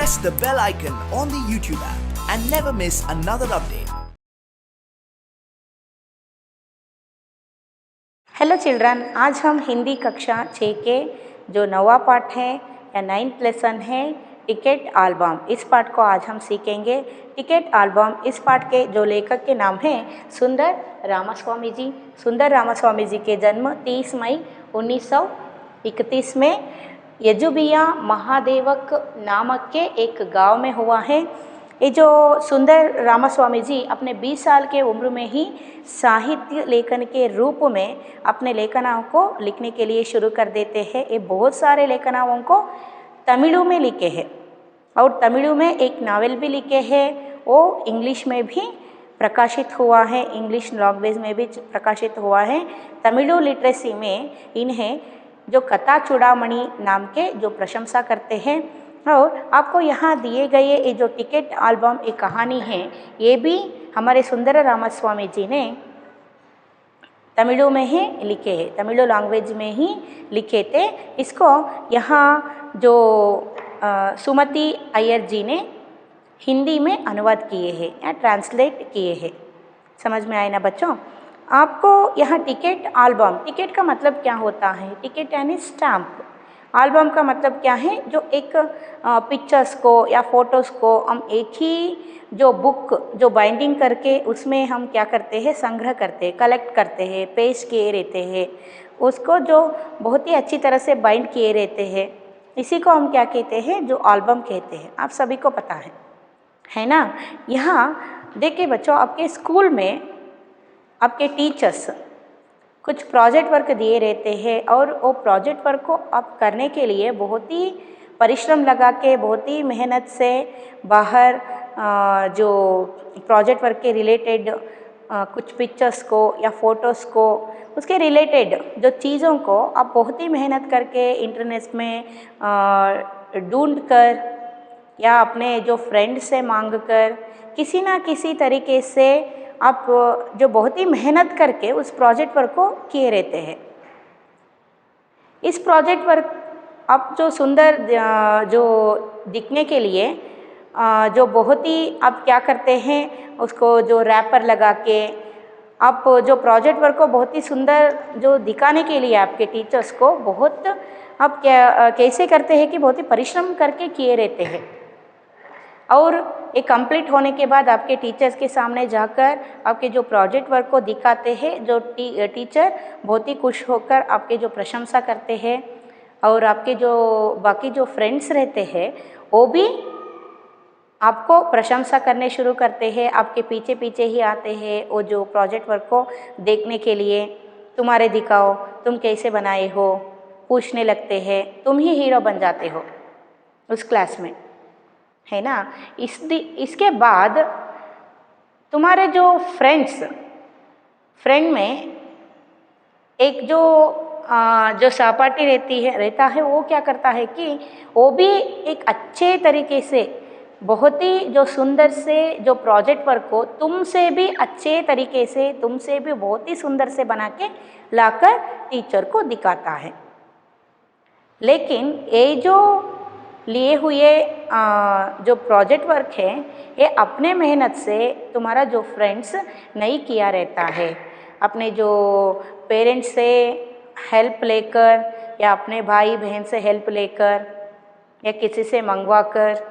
press the bell icon on the YouTube app and never miss another update. Hello children, आज हम हिंदी कक्षा 6 के जो 9वां पाठ है या 9th लेसन है टिकट एल्बम, इस पाठ को आज हम सीखेंगे। टिकट एल्बम इस पाठ के जो लेखक के नाम हैं सुंदर रामास्वामी जी। सुंदर रामास्वामी जी के जन्म 30 मई 1931 में यजुबिया महादेवक नामक के एक गांव में हुआ है। ये जो सुंदर रामास्वामी जी अपने 20 साल के उम्र में ही साहित्य लेखन के रूप में अपने लेखनाओं को लिखने के लिए शुरू कर देते हैं। ये बहुत सारे लेखनाओं को तमिल में लिखे हैं और तमिल में एक नावल भी लिखे हैं। वो इंग्लिश में भी प्रकाशित हुआ है, इंग्लिश लैंग्वेज में भी प्रकाशित हुआ है। तमिल लिटरेसी में इन्हें जो कथा चूड़ामणि नाम के जो प्रशंसा करते हैं। और आपको यहाँ दिए गए ये जो टिकट एल्बम एक कहानी है, ये भी हमारे सुंदर रामास्वामी जी ने तमिल में ही लिखे हैं, तमिल लैंग्वेज में ही लिखे थे। इसको यहाँ जो सुमति अय्यर जी ने हिंदी में अनुवाद किए हैं या ट्रांसलेट किए हैं। समझ में आए ना बच्चों? आपको यहाँ टिकट एल्बम, टिकट का मतलब क्या होता है? टिकट यानी स्टैम्प। एल्बम का मतलब क्या है? जो एक पिक्चर्स को या फोटोज़ को हम एक ही जो बुक जो बाइंडिंग करके उसमें हम क्या करते हैं, संग्रह करते हैं, कलेक्ट करते हैं, पेस्ट किए रहते हैं, उसको जो बहुत ही अच्छी तरह से बाइंड किए रहते हैं, इसी को हम क्या कहते हैं? जो एल्बम कहते हैं। आप सभी को पता है ना? यहाँ देखिए बच्चों, आपके स्कूल में आपके टीचर्स कुछ प्रोजेक्ट वर्क दिए रहते हैं और वो प्रोजेक्ट वर्क को आप करने के लिए बहुत ही परिश्रम लगा के, बहुत ही मेहनत से बाहर जो प्रोजेक्ट वर्क के रिलेटेड कुछ पिक्चर्स को या फोटोज़ को, उसके रिलेटेड जो चीज़ों को आप बहुत ही मेहनत करके इंटरनेट में ढूंढ कर या अपने जो फ्रेंड से मांग कर किसी ना किसी तरीके से आप जो बहुत ही मेहनत करके उस प्रोजेक्ट वर्क को किए रहते हैं। इस प्रोजेक्ट वर्क आप जो सुंदर जो दिखने के लिए जो बहुत ही आप क्या करते हैं, उसको जो रैपर लगा के आप जो प्रोजेक्ट वर्क को बहुत ही सुंदर जो दिखाने के लिए आपके टीचर्स को बहुत आप कैसे करते हैं कि बहुत ही परिश्रम करके किए रहते हैं। और ये कंप्लीट होने के बाद आपके टीचर्स के सामने जाकर आपके जो प्रोजेक्ट वर्क को दिखाते हैं, जो टीचर बहुत ही खुश होकर आपके जो प्रशंसा करते हैं और आपके जो बाकी जो फ्रेंड्स रहते हैं वो भी आपको प्रशंसा करने शुरू करते हैं, आपके पीछे पीछे ही आते हैं वो जो प्रोजेक्ट वर्क को देखने के लिए। तुम्हारे दिखाओ, तुम कैसे बनाए हो, पूछने लगते हैं। तुम ही हीरो बन जाते हो उस क्लास में, है ना? इसके बाद तुम्हारे जो फ्रेंड में एक जो सहपाठी रहता है वो क्या करता है कि वो भी एक अच्छे तरीके से बहुत ही जो सुंदर से जो प्रोजेक्ट वर्क को तुमसे भी अच्छे तरीके से, तुमसे भी बहुत ही सुंदर से बना के लाकर टीचर को दिखाता है। लेकिन ये जो लिए हुए जो प्रोजेक्ट वर्क है ये अपने मेहनत से तुम्हारा जो फ्रेंड्स नहीं किया रहता है। अपने जो पेरेंट्स से हेल्प लेकर या अपने भाई बहन से हेल्प लेकर या किसी से मंगवा कर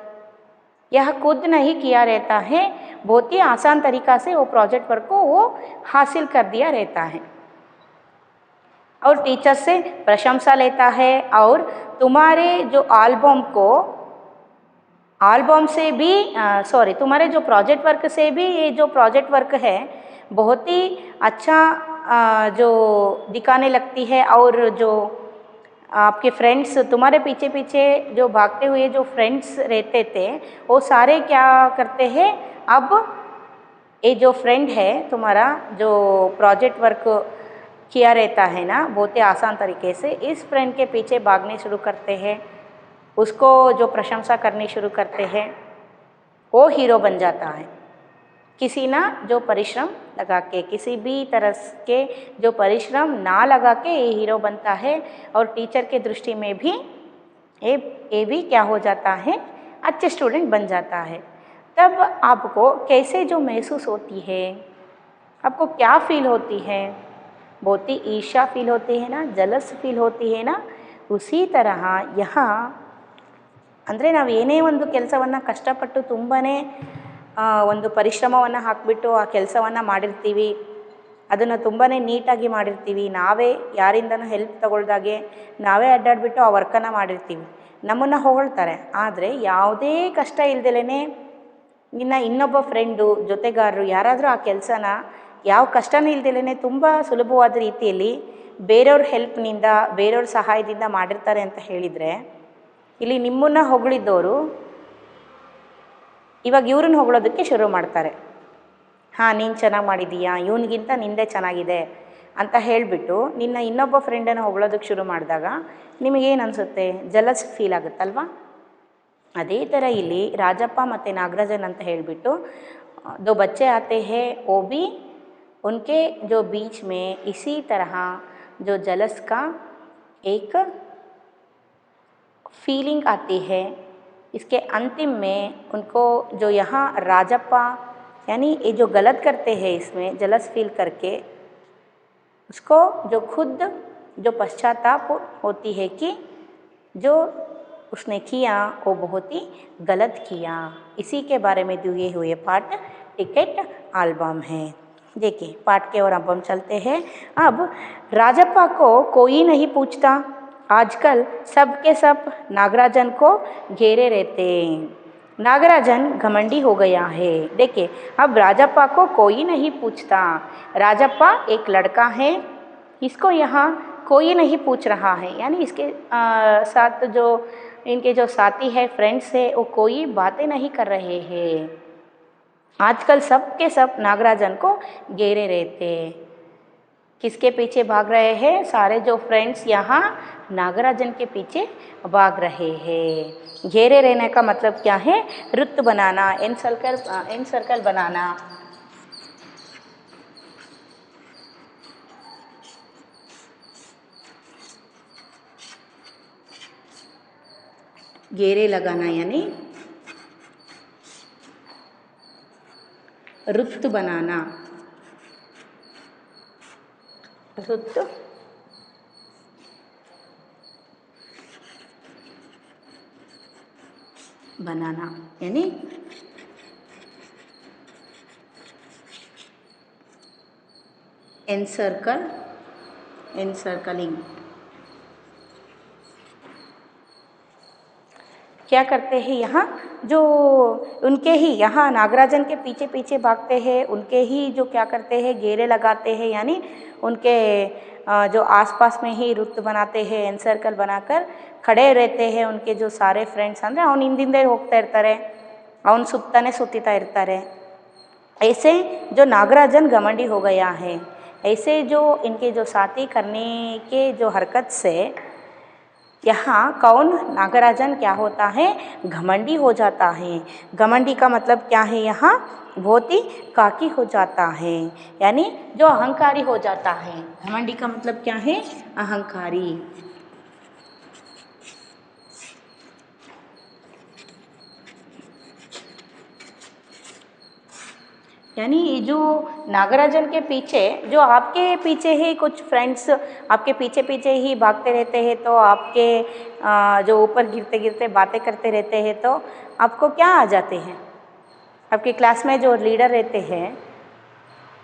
यह खुद नहीं किया रहता है। बहुत ही आसान तरीक़ा से वो प्रोजेक्ट वर्क को वो हासिल कर दिया रहता है और टीचर से प्रशंसा लेता है। और तुम्हारे जो एल्बम से भी तुम्हारे जो प्रोजेक्ट वर्क से भी ये जो प्रोजेक्ट वर्क है बहुत ही अच्छा जो दिखाने लगती है। और जो आपके फ्रेंड्स तुम्हारे पीछे पीछे जो भागते हुए जो फ्रेंड्स रहते थे वो सारे क्या करते हैं, अब ये जो फ्रेंड है तुम्हारा जो प्रोजेक्ट वर्क किया रहता है ना बहुत ही आसान तरीके से, इस फ्रेंड के पीछे भागने शुरू करते हैं, उसको जो प्रशंसा करनी शुरू करते हैं, वो हीरो बन जाता है। किसी ना जो परिश्रम लगा के, किसी भी तरह के जो परिश्रम ना लगा के ये हीरो बनता है। और टीचर के दृष्टि में भी ये भी क्या हो जाता है, अच्छे स्टूडेंट बन जाता है। तब आपको कैसे जो महसूस होती है, आपको क्या फील होती है? बहुत ही ईर्ष्या फील होती है ना, जलस फील होती है ना। उसी तरह यहाँ ಅಂದರೆ ನಾವು ಏನೇ ಒಂದು ಕೆಲಸವನ್ನು ಕಷ್ಟಪಟ್ಟು ತುಂಬಾ ಒಂದು ಪರಿಶ್ರಮವನ್ನು ಹಾಕಿಬಿಟ್ಟು ಆ ಕೆಲಸವನ್ನು ಮಾಡಿರ್ತೀವಿ, ಅದನ್ನು ತುಂಬಾ ನೀಟಾಗಿ ಮಾಡಿರ್ತೀವಿ, ನಾವೇ ಯಾರಿಂದನೂ ಹೆಲ್ಪ್ ತಗೊಳ್ದಾಗೆ ನಾವೇ ಅಡ್ಡಾಡಿಬಿಟ್ಟು ಆ ವರ್ಕನ್ನು ಮಾಡಿರ್ತೀವಿ, ನಮ್ಮನ್ನು ಹೊಗಳ್ತಾರೆ. ಆದರೆ ಯಾವುದೇ ಕಷ್ಟ ಇಲ್ದಲೇ ಇನ್ನೊಬ್ಬ ಫ್ರೆಂಡು, ಜೊತೆಗಾರರು ಯಾರಾದರೂ ಆ ಕೆಲಸನ ಯಾವ ಕಷ್ಟನೂ ಇಲ್ದಲೇ ತುಂಬ ಸುಲಭವಾದ ರೀತಿಯಲ್ಲಿ ಬೇರೆಯವ್ರ ಹೆಲ್ಪ್ನಿಂದ, ಬೇರೆಯವ್ರ ಸಹಾಯದಿಂದ ಮಾಡಿರ್ತಾರೆ ಅಂತ ಹೇಳಿದರೆ, ಇಲ್ಲಿ ನಿಮ್ಮನ್ನು ಹೊಗಳಿದ್ದವರು ಇವಾಗ ಇವ್ರನ್ನ ಹೊಗಳೋದಕ್ಕೆ ಶುರು ಮಾಡ್ತಾರೆ. ಹಾಂ, ನೀನು ಚೆನ್ನಾಗಿ ಮಾಡಿದ್ದೀಯಾ, ಇವನಿಗಿಂತ ನಿಂದೇ ಚೆನ್ನಾಗಿದೆ ಅಂತ ಹೇಳಿಬಿಟ್ಟು ನಿನ್ನ ಇನ್ನೊಬ್ಬ ಫ್ರೆಂಡನ್ನು ಹೊಗಳೋದಕ್ಕೆ ಶುರು ಮಾಡಿದಾಗ ನಿಮಗೇನು ಅನಿಸುತ್ತೆ? ಜಲಸ್ ಫೀಲ್ ಆಗುತ್ತಲ್ವಾ? ಅದೇ ಥರ ಇಲ್ಲಿ ರಾಜಪ್ಪ ಮತ್ತು ನಾಗರಾಜನ್ ಅಂತ ಹೇಳಿಬಿಟ್ಟು दो बच्चे आते हैं, वो भी उनके जो बीच में इसी तरह जो जलस का एक फीलिंग आती है. इसके अंतिम में उनको जो यहाँ राजप्पा यानी ये जो गलत करते हैं इसमें जलस फील करके, उसको जो खुद जो पश्चाताप होती है कि जो उसने किया वो बहुत ही गलत किया. इसी के बारे में दिए हुए पाठ टिकट एल्बम है. देखिए पाठ के और अब हम चलते हैं. अब राजप्पा को कोई नहीं पूछता, आजकल सब के सब नागराजन को घेरे रहते. नागराजन घमंडी हो गया है. देखिए अब राजप्पा को कोई नहीं पूछता. राजप्पा एक लड़का है, इसको यहाँ कोई नहीं पूछ रहा है, यानी इसके साथ जो इनके जो साथी है, फ्रेंड्स है, वो कोई बातें नहीं कर रहे हैं. आजकल सब के सब नागराजन को घेरे रहते. किसके पीछे भाग रहे हैं? सारे जो फ्रेंड्स यहाँ नागराजन के पीछे भाग रहे हैं. घेरे रहने का मतलब क्या है? वृत्त बनाना, एन सर्कल बनाना. घेरे लगाना यानी वृत्त बनाना. वृत्त बनाना यानी एनसर्कलिंग. क्या करते हैं यहाँ? जो उनके ही यहाँ नागराजन के पीछे पीछे भागते हैं, उनके ही जो क्या करते हैं? घेरे लगाते हैं, यानी उनके जो आसपास में ही वृत्त बनाते हैं, एनसर्कल बनाकर खड़े रहते हैं. उनके जो सारे फ्रेंड्स ಅಂದರೆ ಅವನು ಹಿಂದಿಂದೆ ಹೋಗ್ತಾ ಇರ್ತಾರೆ, ಅವನು ಸುತ್ತಾನೆ ಸುತ್ತಾ ಇರ್ತಾರೆ. ऐसे जो नागराजन घमंडी हो गया है, ऐसे जो इनके जो साथी करने के जो हरकत से यहाँ कौन नागराजन क्या होता है? घमंडी हो जाता है. घमंडी का मतलब क्या है? यहाँ बहुत ही काकी हो जाता है, यानी जो अहंकारी हो जाता है. घमंडी का मतलब क्या है? अहंकारी. यानी जो नागराजन के पीछे, जो आपके पीछे ही कुछ फ्रेंड्स आपके पीछे पीछे ही भागते रहते हैं, तो आपके जो ऊपर गिरते गिरते बातें करते रहते हैं, तो आपको क्या आ जाते हैं? आपके क्लास में जो लीडर रहते हैं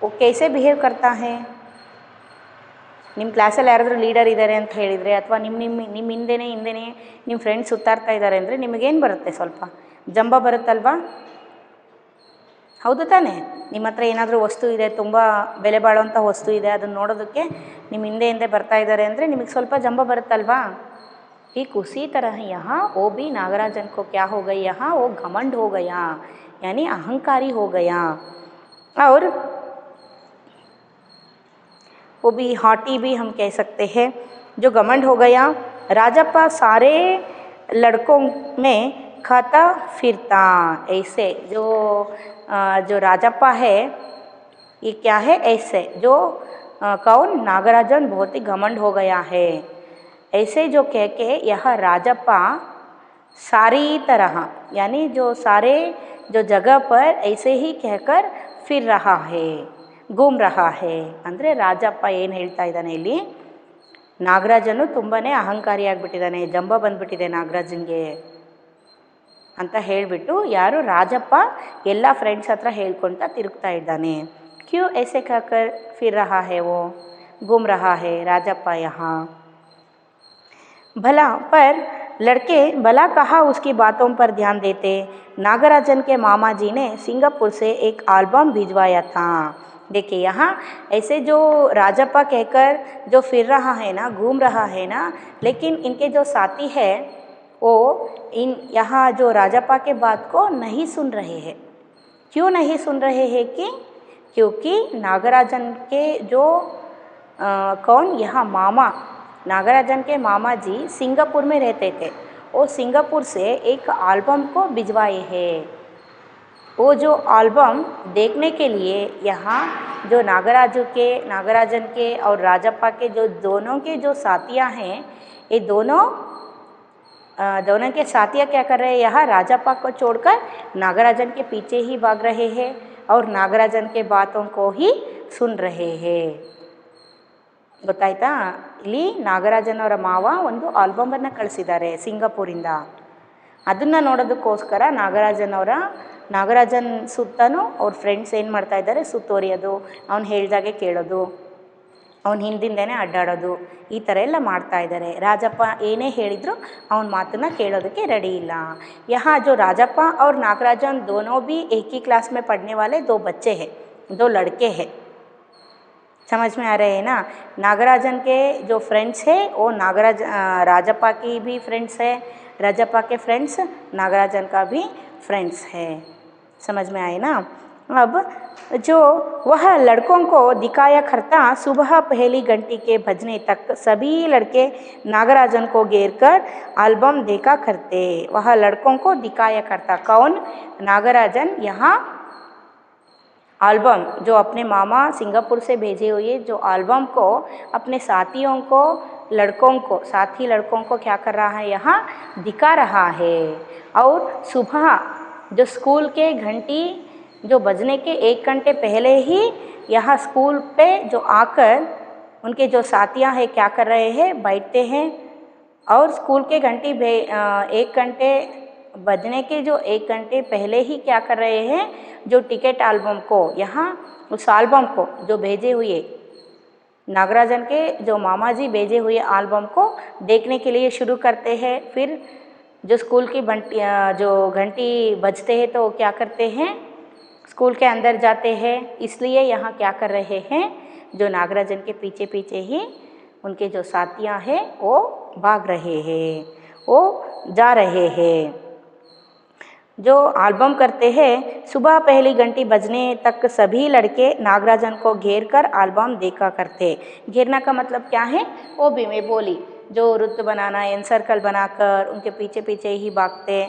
वो कैसे बिहेव करता है? ನಿಮ್ಮ ಕ್ಲಾಸಲ್ಲಿ ಯಾರಾದರೂ ಲೀಡರ್ ಇದ್ದಾರೆ ಅಂತ ಹೇಳಿದರೆ, ಅಥವಾ ನಿಮ್ಮ ಹಿಂದೆನೇ ನಿಮ್ಮ ಫ್ರೆಂಡ್ಸ್ ಸುತ್ತಾಡ್ತಾ ಇದ್ದಾರೆ ಅಂದರೆ ನಿಮಗೇನು ಬರುತ್ತೆ? ಸ್ವಲ್ಪ ಜಂಬ ಬರುತ್ತಲ್ವಾ? ಹೌದು ತಾನೇ? ನಿಮ್ಮ ಹತ್ರ ಏನಾದರೂ ವಸ್ತು ಇದೆ, ತುಂಬ ಬೆಲೆ ಬಾಳುವಂಥ ವಸ್ತು ಇದೆ, ಅದನ್ನು ನೋಡೋದಕ್ಕೆ ನಿಮ್ಮ ಹಿಂದೆ ಬರ್ತಾ ಇದ್ದಾರೆ ಅಂದರೆ ನಿಮಗೆ ಸ್ವಲ್ಪ ಜಂಬ ಬರುತ್ತಲ್ವಾ? ठीक उसी तरह यहाँ वो भी नागराजन को क्या हो गई? यहाँ वो घमंड हो गया, यानी अहंकारी हो गया. और वो भी हॉटी भी हम कह सकते हैं. जो घमंड हो गया, राजप्पा सारे लड़कों में खाता फिरता. ऐसे जो राजप्पा है ये क्या है? ऐसे जो कौन? नागराजन बहुत ही घमंड हो गया है. ऐसे जो कह के यह राजप्पा सारी तरह यानी जो सारे जो जगह पर ऐसे ही कहकर फिर रहा है, घूम रहा है ಅಂದರೆ ರಾಜಪ್ಪ ಏನು ಹೇಳ್ತಾ ಇದ್ದಾನೆ ಇಲ್ಲಿ, ನಾಗರಾಜನು ತುಂಬಾ ಅಹಂಕಾರಿಯಾಗಿಬಿಟ್ಟಿದ್ದಾನೆ, ಜಂಬ ಬಂದ್ಬಿಟ್ಟಿದೆ ನಾಗರಾಜನಿಗೆ ಅಂತ ಹೇಳಿಬಿಟ್ಟು ಯಾರು ರಾಜಪ್ಪ ಎಲ್ಲ ಫ್ರೆಂಡ್ಸ್ ಹತ್ರ ಹೇಳ್ಕೊಳ್ತಾ ತಿರುಗ್ತಾ ಇದ್ದಾನೆ. ಕ್ಯೂ ऐसे कहकर फिर रहा है वो, घूम रहा है राजप्पा यहाँ. भला पर लड़के भला कहा उसकी बातों पर ध्यान देते. नागराजन के मामा जी ने सिंगापुर से एक एल्बम भिजवाया था. देखिए यहाँ ऐसे जो राजप्पा कहकर जो फिर रहा है ना, घूम रहा है ना, लेकिन इनके जो साथी है वो इन यहाँ जो राजप्पा के बात को नहीं सुन रहे हैं. क्यों नहीं सुन रहे हैं कि क्योंकि नागराजन के जो कौन यहाँ मामा, नागराजन के मामा जी सिंगापुर में रहते थे. वो सिंगापुर से एक एल्बम को भिजवाए हैं. वो जो एल्बम देखने के लिए यहाँ जो नागराजन के और राजप्पा के जो दोनों के जो साथियाँ हैं, ये दोनों के साथियाँ क्या कर रहे हैं, यहाँ राजप्पा को छोड़कर नागराजन के पीछे ही भाग रहे हैं और नागराजन के बातों को ही सुन रहे हैं. ಗೊತ್ತಾಯ್ತಾ, ಇಲ್ಲಿ ನಾಗರಾಜನವರ ಮಾವ ಒಂದು ಆಲ್ಬಮನ್ನು ಕಳಿಸಿದ್ದಾರೆ ಸಿಂಗಾಪುರಿಂದ. ಅದನ್ನು ನೋಡೋದಕ್ಕೋಸ್ಕರ ನಾಗರಾಜನ್ ಸುತ್ತನೂ ಅವ್ರ ಫ್ರೆಂಡ್ಸ್ ಏನು ಮಾಡ್ತಾಯಿದ್ದಾರೆ, ಸುತ್ತುವರಿಯೋದು, ಅವ್ನು ಹೇಳ್ದಾಗೆ ಕೇಳೋದು, ಅವ್ನ ಹಿಂದಿಂದನೇ ಅಡ್ಡಾಡೋದು, ಈ ಥರ ಎಲ್ಲ ಮಾಡ್ತಾಯಿದ್ದಾರೆ. ರಾಜಪ್ಪ ಏನೇ ಹೇಳಿದ್ರು ಅವನ ಮಾತನ್ನು ಕೇಳೋದಕ್ಕೆ ರೆಡಿ ಇಲ್ಲ. यहाँ जो राजप्पा और नागराजन दोनों भी एक ही क्लास में पढ़ने वाले दो बच्चे हैं, दो लड़के हैं. समझ में आ रहे हैं ना. नागराजन के जो फ्रेंड्स है वो राजप्पा की भी फ्रेंड्स है, राजप्पा के फ्रेंड्स नागराजन का भी फ्रेंड्स है. समझ में आए ना. अब जो वह लड़कों को दिखाया करता, सुबह पहली घंटी के बजने तक सभी लड़के नागराजन को घेर कर एल्बम देखा करते. वह लड़कों को दिखाया करता कौन, नागराजन यहाँ एल्बम जो अपने मामा सिंगापुर से भेजे हुए जो एल्बम को अपने साथियों को, साथी लड़कों को क्या कर रहा है, यहाँ दिखा रहा है. और सुबह जो स्कूल के घंटी जो बजने के 1 घंटे पहले ही यहाँ स्कूल पे जो आकर उनके जो साथियाँ हैं क्या कर रहे हैं, बैठते हैं और स्कूल के घंटी 1 घंटे बजने के जो 1 घंटे पहले ही क्या कर रहे हैं, जो टिकट एल्बम को यहाँ उस एल्बम को जो भेजे हुए नागराजन के जो मामा जी भेजे हुए एल्बम को देखने के लिए शुरू करते हैं. फिर जो स्कूल की जो घंटी बजते हैं तो क्या करते हैं, स्कूल के अंदर जाते हैं. इसलिए यहाँ क्या कर रहे हैं, जो नागराजन के पीछे पीछे ही उनके जो साथियाँ हैं वो भाग रहे हैं, वो जा रहे हैं. जो एल्बम करते हैं, सुबह पहली घंटी बजने तक सभी लड़के नागराजन को घेर कर एल्बम देखा करते. घेरना का मतलब क्या है, वो भी मैं बोली, जो वृत्त बनाना, एन सर्कल बनाकर उनके पीछे पीछे ही भागते.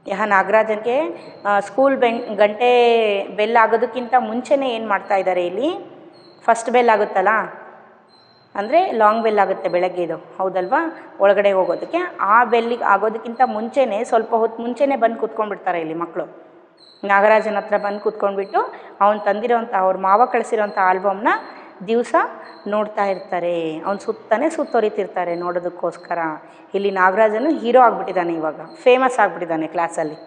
यहाँ ನಾಗರಾಜನ್ ಗೆ ಸ್ಕೂಲ್ ಗಂಟೆ ಬೆಲ್ ಆಗೋದಕ್ಕಿಂತ ಮುಂಚೆನೇ ಏನು ಮಾಡ್ತಾ ಇದ್ದಾರೆ ಇಲ್ಲಿ, ಫಸ್ಟ್ ಬೆಲ್ ಆಗುತ್ತಲ್ಲ ಅಂದರೆ ಲಾಂಗ್ ಬೆಲ್ ಆಗುತ್ತೆ ಬೆಳಗ್ಗೆದು, ಹೌದಲ್ವಾ, ಒಳಗಡೆ ಹೋಗೋದಕ್ಕೆ. ಆ ಬೆಲ್ಲಿಗೆ ಆಗೋದಕ್ಕಿಂತ ಮುಂಚೆನೇ ಸ್ವಲ್ಪ ಹೊತ್ತು ಮುಂಚೆನೇ ಬಂದು ಕೂತ್ಕೊಂಡ್ಬಿಡ್ತಾರೆ ಇಲ್ಲಿ ಮಕ್ಕಳು. ನಾಗರಾಜನ ಹತ್ರ ಬಂದು ಕೂತ್ಕೊಂಡ್ಬಿಟ್ಟು ಅವನು ತಂದಿರೋಂಥ ಅವ್ರ ಮಾವ ಕಳಿಸಿರೋಂಥ ಆಲ್ಬಮ್ನ ದಿವಸ ನೋಡ್ತಾ ಇರ್ತಾರೆ. ಅವ್ನು ಸುತ್ತನೇ ಸುತ್ತೊರಿತಿರ್ತಾರೆ ನೋಡೋದಕ್ಕೋಸ್ಕರ. ಇಲ್ಲಿ ನಾಗರಾಜನು ಹೀರೋ ಆಗಿಬಿಟ್ಟಿದ್ದಾನೆ, ಇವಾಗ ಫೇಮಸ್ ಆಗಿಬಿಟ್ಟಿದ್ದಾನೆ ಕ್ಲಾಸಲ್ಲಿ.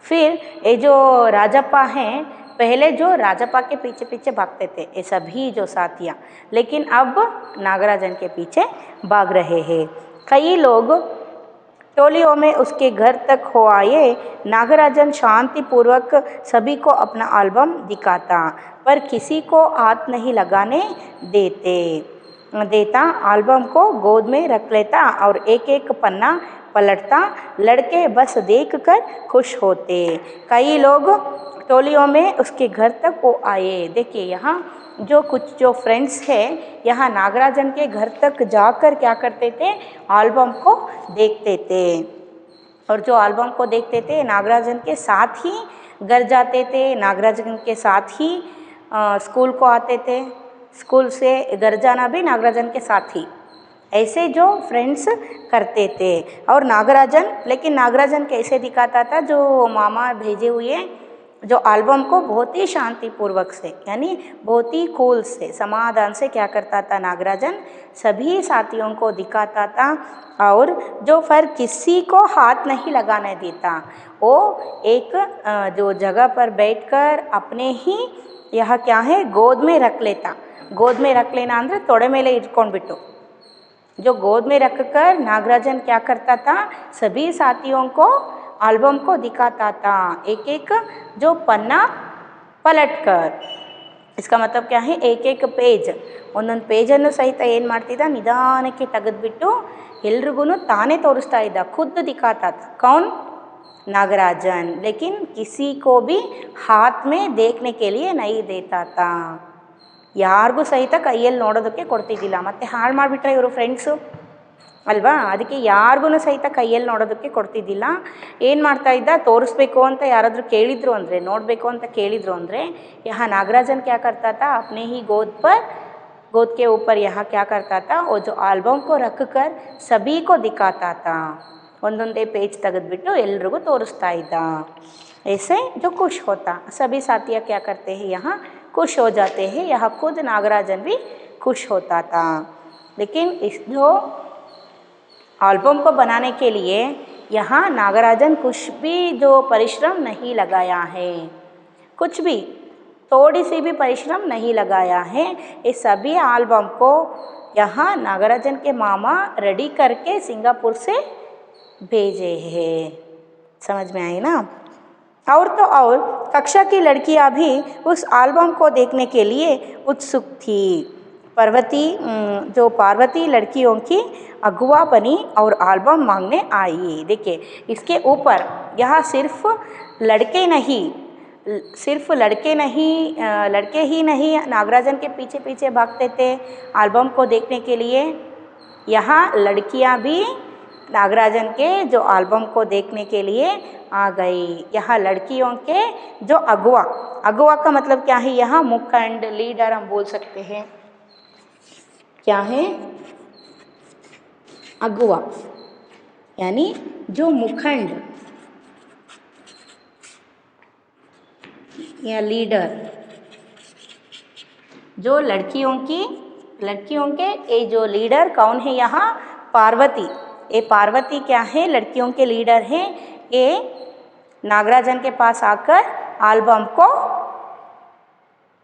फिर ये जो राजप्पा हैं, पहले जो राजप्पा के पीछे पीछे भागते थे ये सभी जो साथियाँ, लेकिन अब नागराजन के पीछे भाग रहे हैं. कई लोग टोलियों में उसके घर तक हो आए. नागराजन शांतिपूर्वक सभी को अपना एल्बम दिखाता, पर किसी को हाथ नहीं लगाने देता. एल्बम को गोद में रख लेता और एक एक पन्ना पलटता. लड़के बस देखकर खुश होते. कई लोग टोलियों में उसके घर तक वो आए. देखिए यहाँ जो कुछ जो फ्रेंड्स हैं यहाँ नागराजन के घर तक जाकर क्या करते थे, एल्बम को देखते थे. और जो एल्बम को देखते थे नागराजन के साथ ही घर जाते थे, नागराजन के साथ ही स्कूल को आते थे. स्कूल से घर जाना भी नागराजन के साथ ही. ऐसे जो फ्रेंड्स करते थे। और नागराजन, लेकिन नागराजन कैसे दिखाता था, जो मामा भेजे हुए जो एल्बम को बहुत ही शांतिपूर्वक से, यानी बहुत ही कूल से, समाधान से क्या करता था नागराजन, सभी साथियों को दिखाता था। और जो फिर किसी को हाथ नहीं लगाने देता, वो एक जो जगह पर बैठकर अपने ही यह क्या है गोद में रख लेता। गोद में रख लेना ಅಂದರೆ ತೊಡೆ ಮೇಲೆ ಇಟ್ಕೊಂಡ್ಬಿಟ್ಟು, जो गोद में रखकर नागराजन क्या करता था, सभी साथियों को एल्बम को दिखाता था, एक एक जो पन्ना पलटकर। इसका मतलब क्या है, एक एक ಪೇಜ್, ಒಂದೊಂದು ಪೇಜನ್ನು ಸಹಿತ ಏನು ಮಾಡ್ತಿದ್ದ, ನಿಧಾನಕ್ಕೆ ತೆಗೆದುಬಿಟ್ಟು ಎಲ್ರಿಗೂ ತಾನೇ ತೋರಿಸ್ತಾ ಇದ್ದ, ಖುದ್ ದಿಖಾತಾ था। कौन? नागराजन। लेकिन किसी को भी हाथ में देखने के लिए नहीं देता था। ಯಾರಿಗೂ ಸಹಿತ ಕೈಯಲ್ಲಿ ನೋಡೋದಕ್ಕೆ ಕೊಡ್ತಿದ್ದಿಲ್ಲ, ಮತ್ತು ಹಾಳು ಮಾಡಿಬಿಟ್ರೆ ಇವರು ಫ್ರೆಂಡ್ಸು ಅಲ್ವಾ, ಅದಕ್ಕೆ ಯಾರಿಗೂ ಸಹಿತ ಕೈಯಲ್ಲಿ ನೋಡೋದಕ್ಕೆ ಕೊಡ್ತಿದ್ದಿಲ್ಲ। ಏನು ಮಾಡ್ತಾಯಿದ್ದ, ತೋರಿಸ್ಬೇಕು ಅಂತ ಯಾರಾದರೂ ಕೇಳಿದರು ಅಂದರೆ, ನೋಡಬೇಕು ಅಂತ ಕೇಳಿದರು ಅಂದರೆ, यहाँ नागराजन क्या करता था, अपने ही गोद के ऊपर यहाँ क्या करता था, वो जो एल्बम को रख कर सभी को दिखाता था। ಒಂದೊಂದೇ ಪೇಜ್ ತೆಗೆದುಬಿಟ್ಟು ಎಲ್ರಿಗೂ ತೋರಿಸ್ತಾ ಇದ್ದ। ऐसे जो खुश होता, सभी साथिया क्या करते हैं यहाँ खुश हो जाते हैं। यहाँ खुद नागराजन भी खुश होता था। लेकिन इस जो एल्बम को बनाने के लिए यहाँ नागराजन कुछ भी जो परिश्रम नहीं लगाया है, कुछ भी थोड़ी सी भी परिश्रम नहीं लगाया है। ये सभी एल्बम को यहाँ नागराजन के मामा रेडी करके सिंगापुर से भेजे हैं। समझ में आई ना। और तो और कक्षा की लड़कियां भी उस एल्बम को देखने के लिए उत्सुक थी। जो पार्वती लड़कियों की अगुआ बनी और एल्बम मांगने आई। देखिए इसके ऊपर यहाँ सिर्फ लड़के ही नहीं नागराजन के पीछे पीछे भागते थे एल्बम को देखने के लिए। यहाँ लड़कियाँ भी नागराजन के जो एल्बम को देखने के लिए आ गई। यहाँ लड़कियों के जो अगुआ का मतलब क्या है, यहाँ मुखंड, लीडर हम बोल सकते हैं। क्या है अगुआ, यानी जो मुखंड या लीडर, जो लड़कियों के ये जो लीडर कौन है यहाँ, पार्वती। ये पार्वती क्या है, लड़कियों के लीडर हैं। ये नागराजन के पास आकर एल्बम को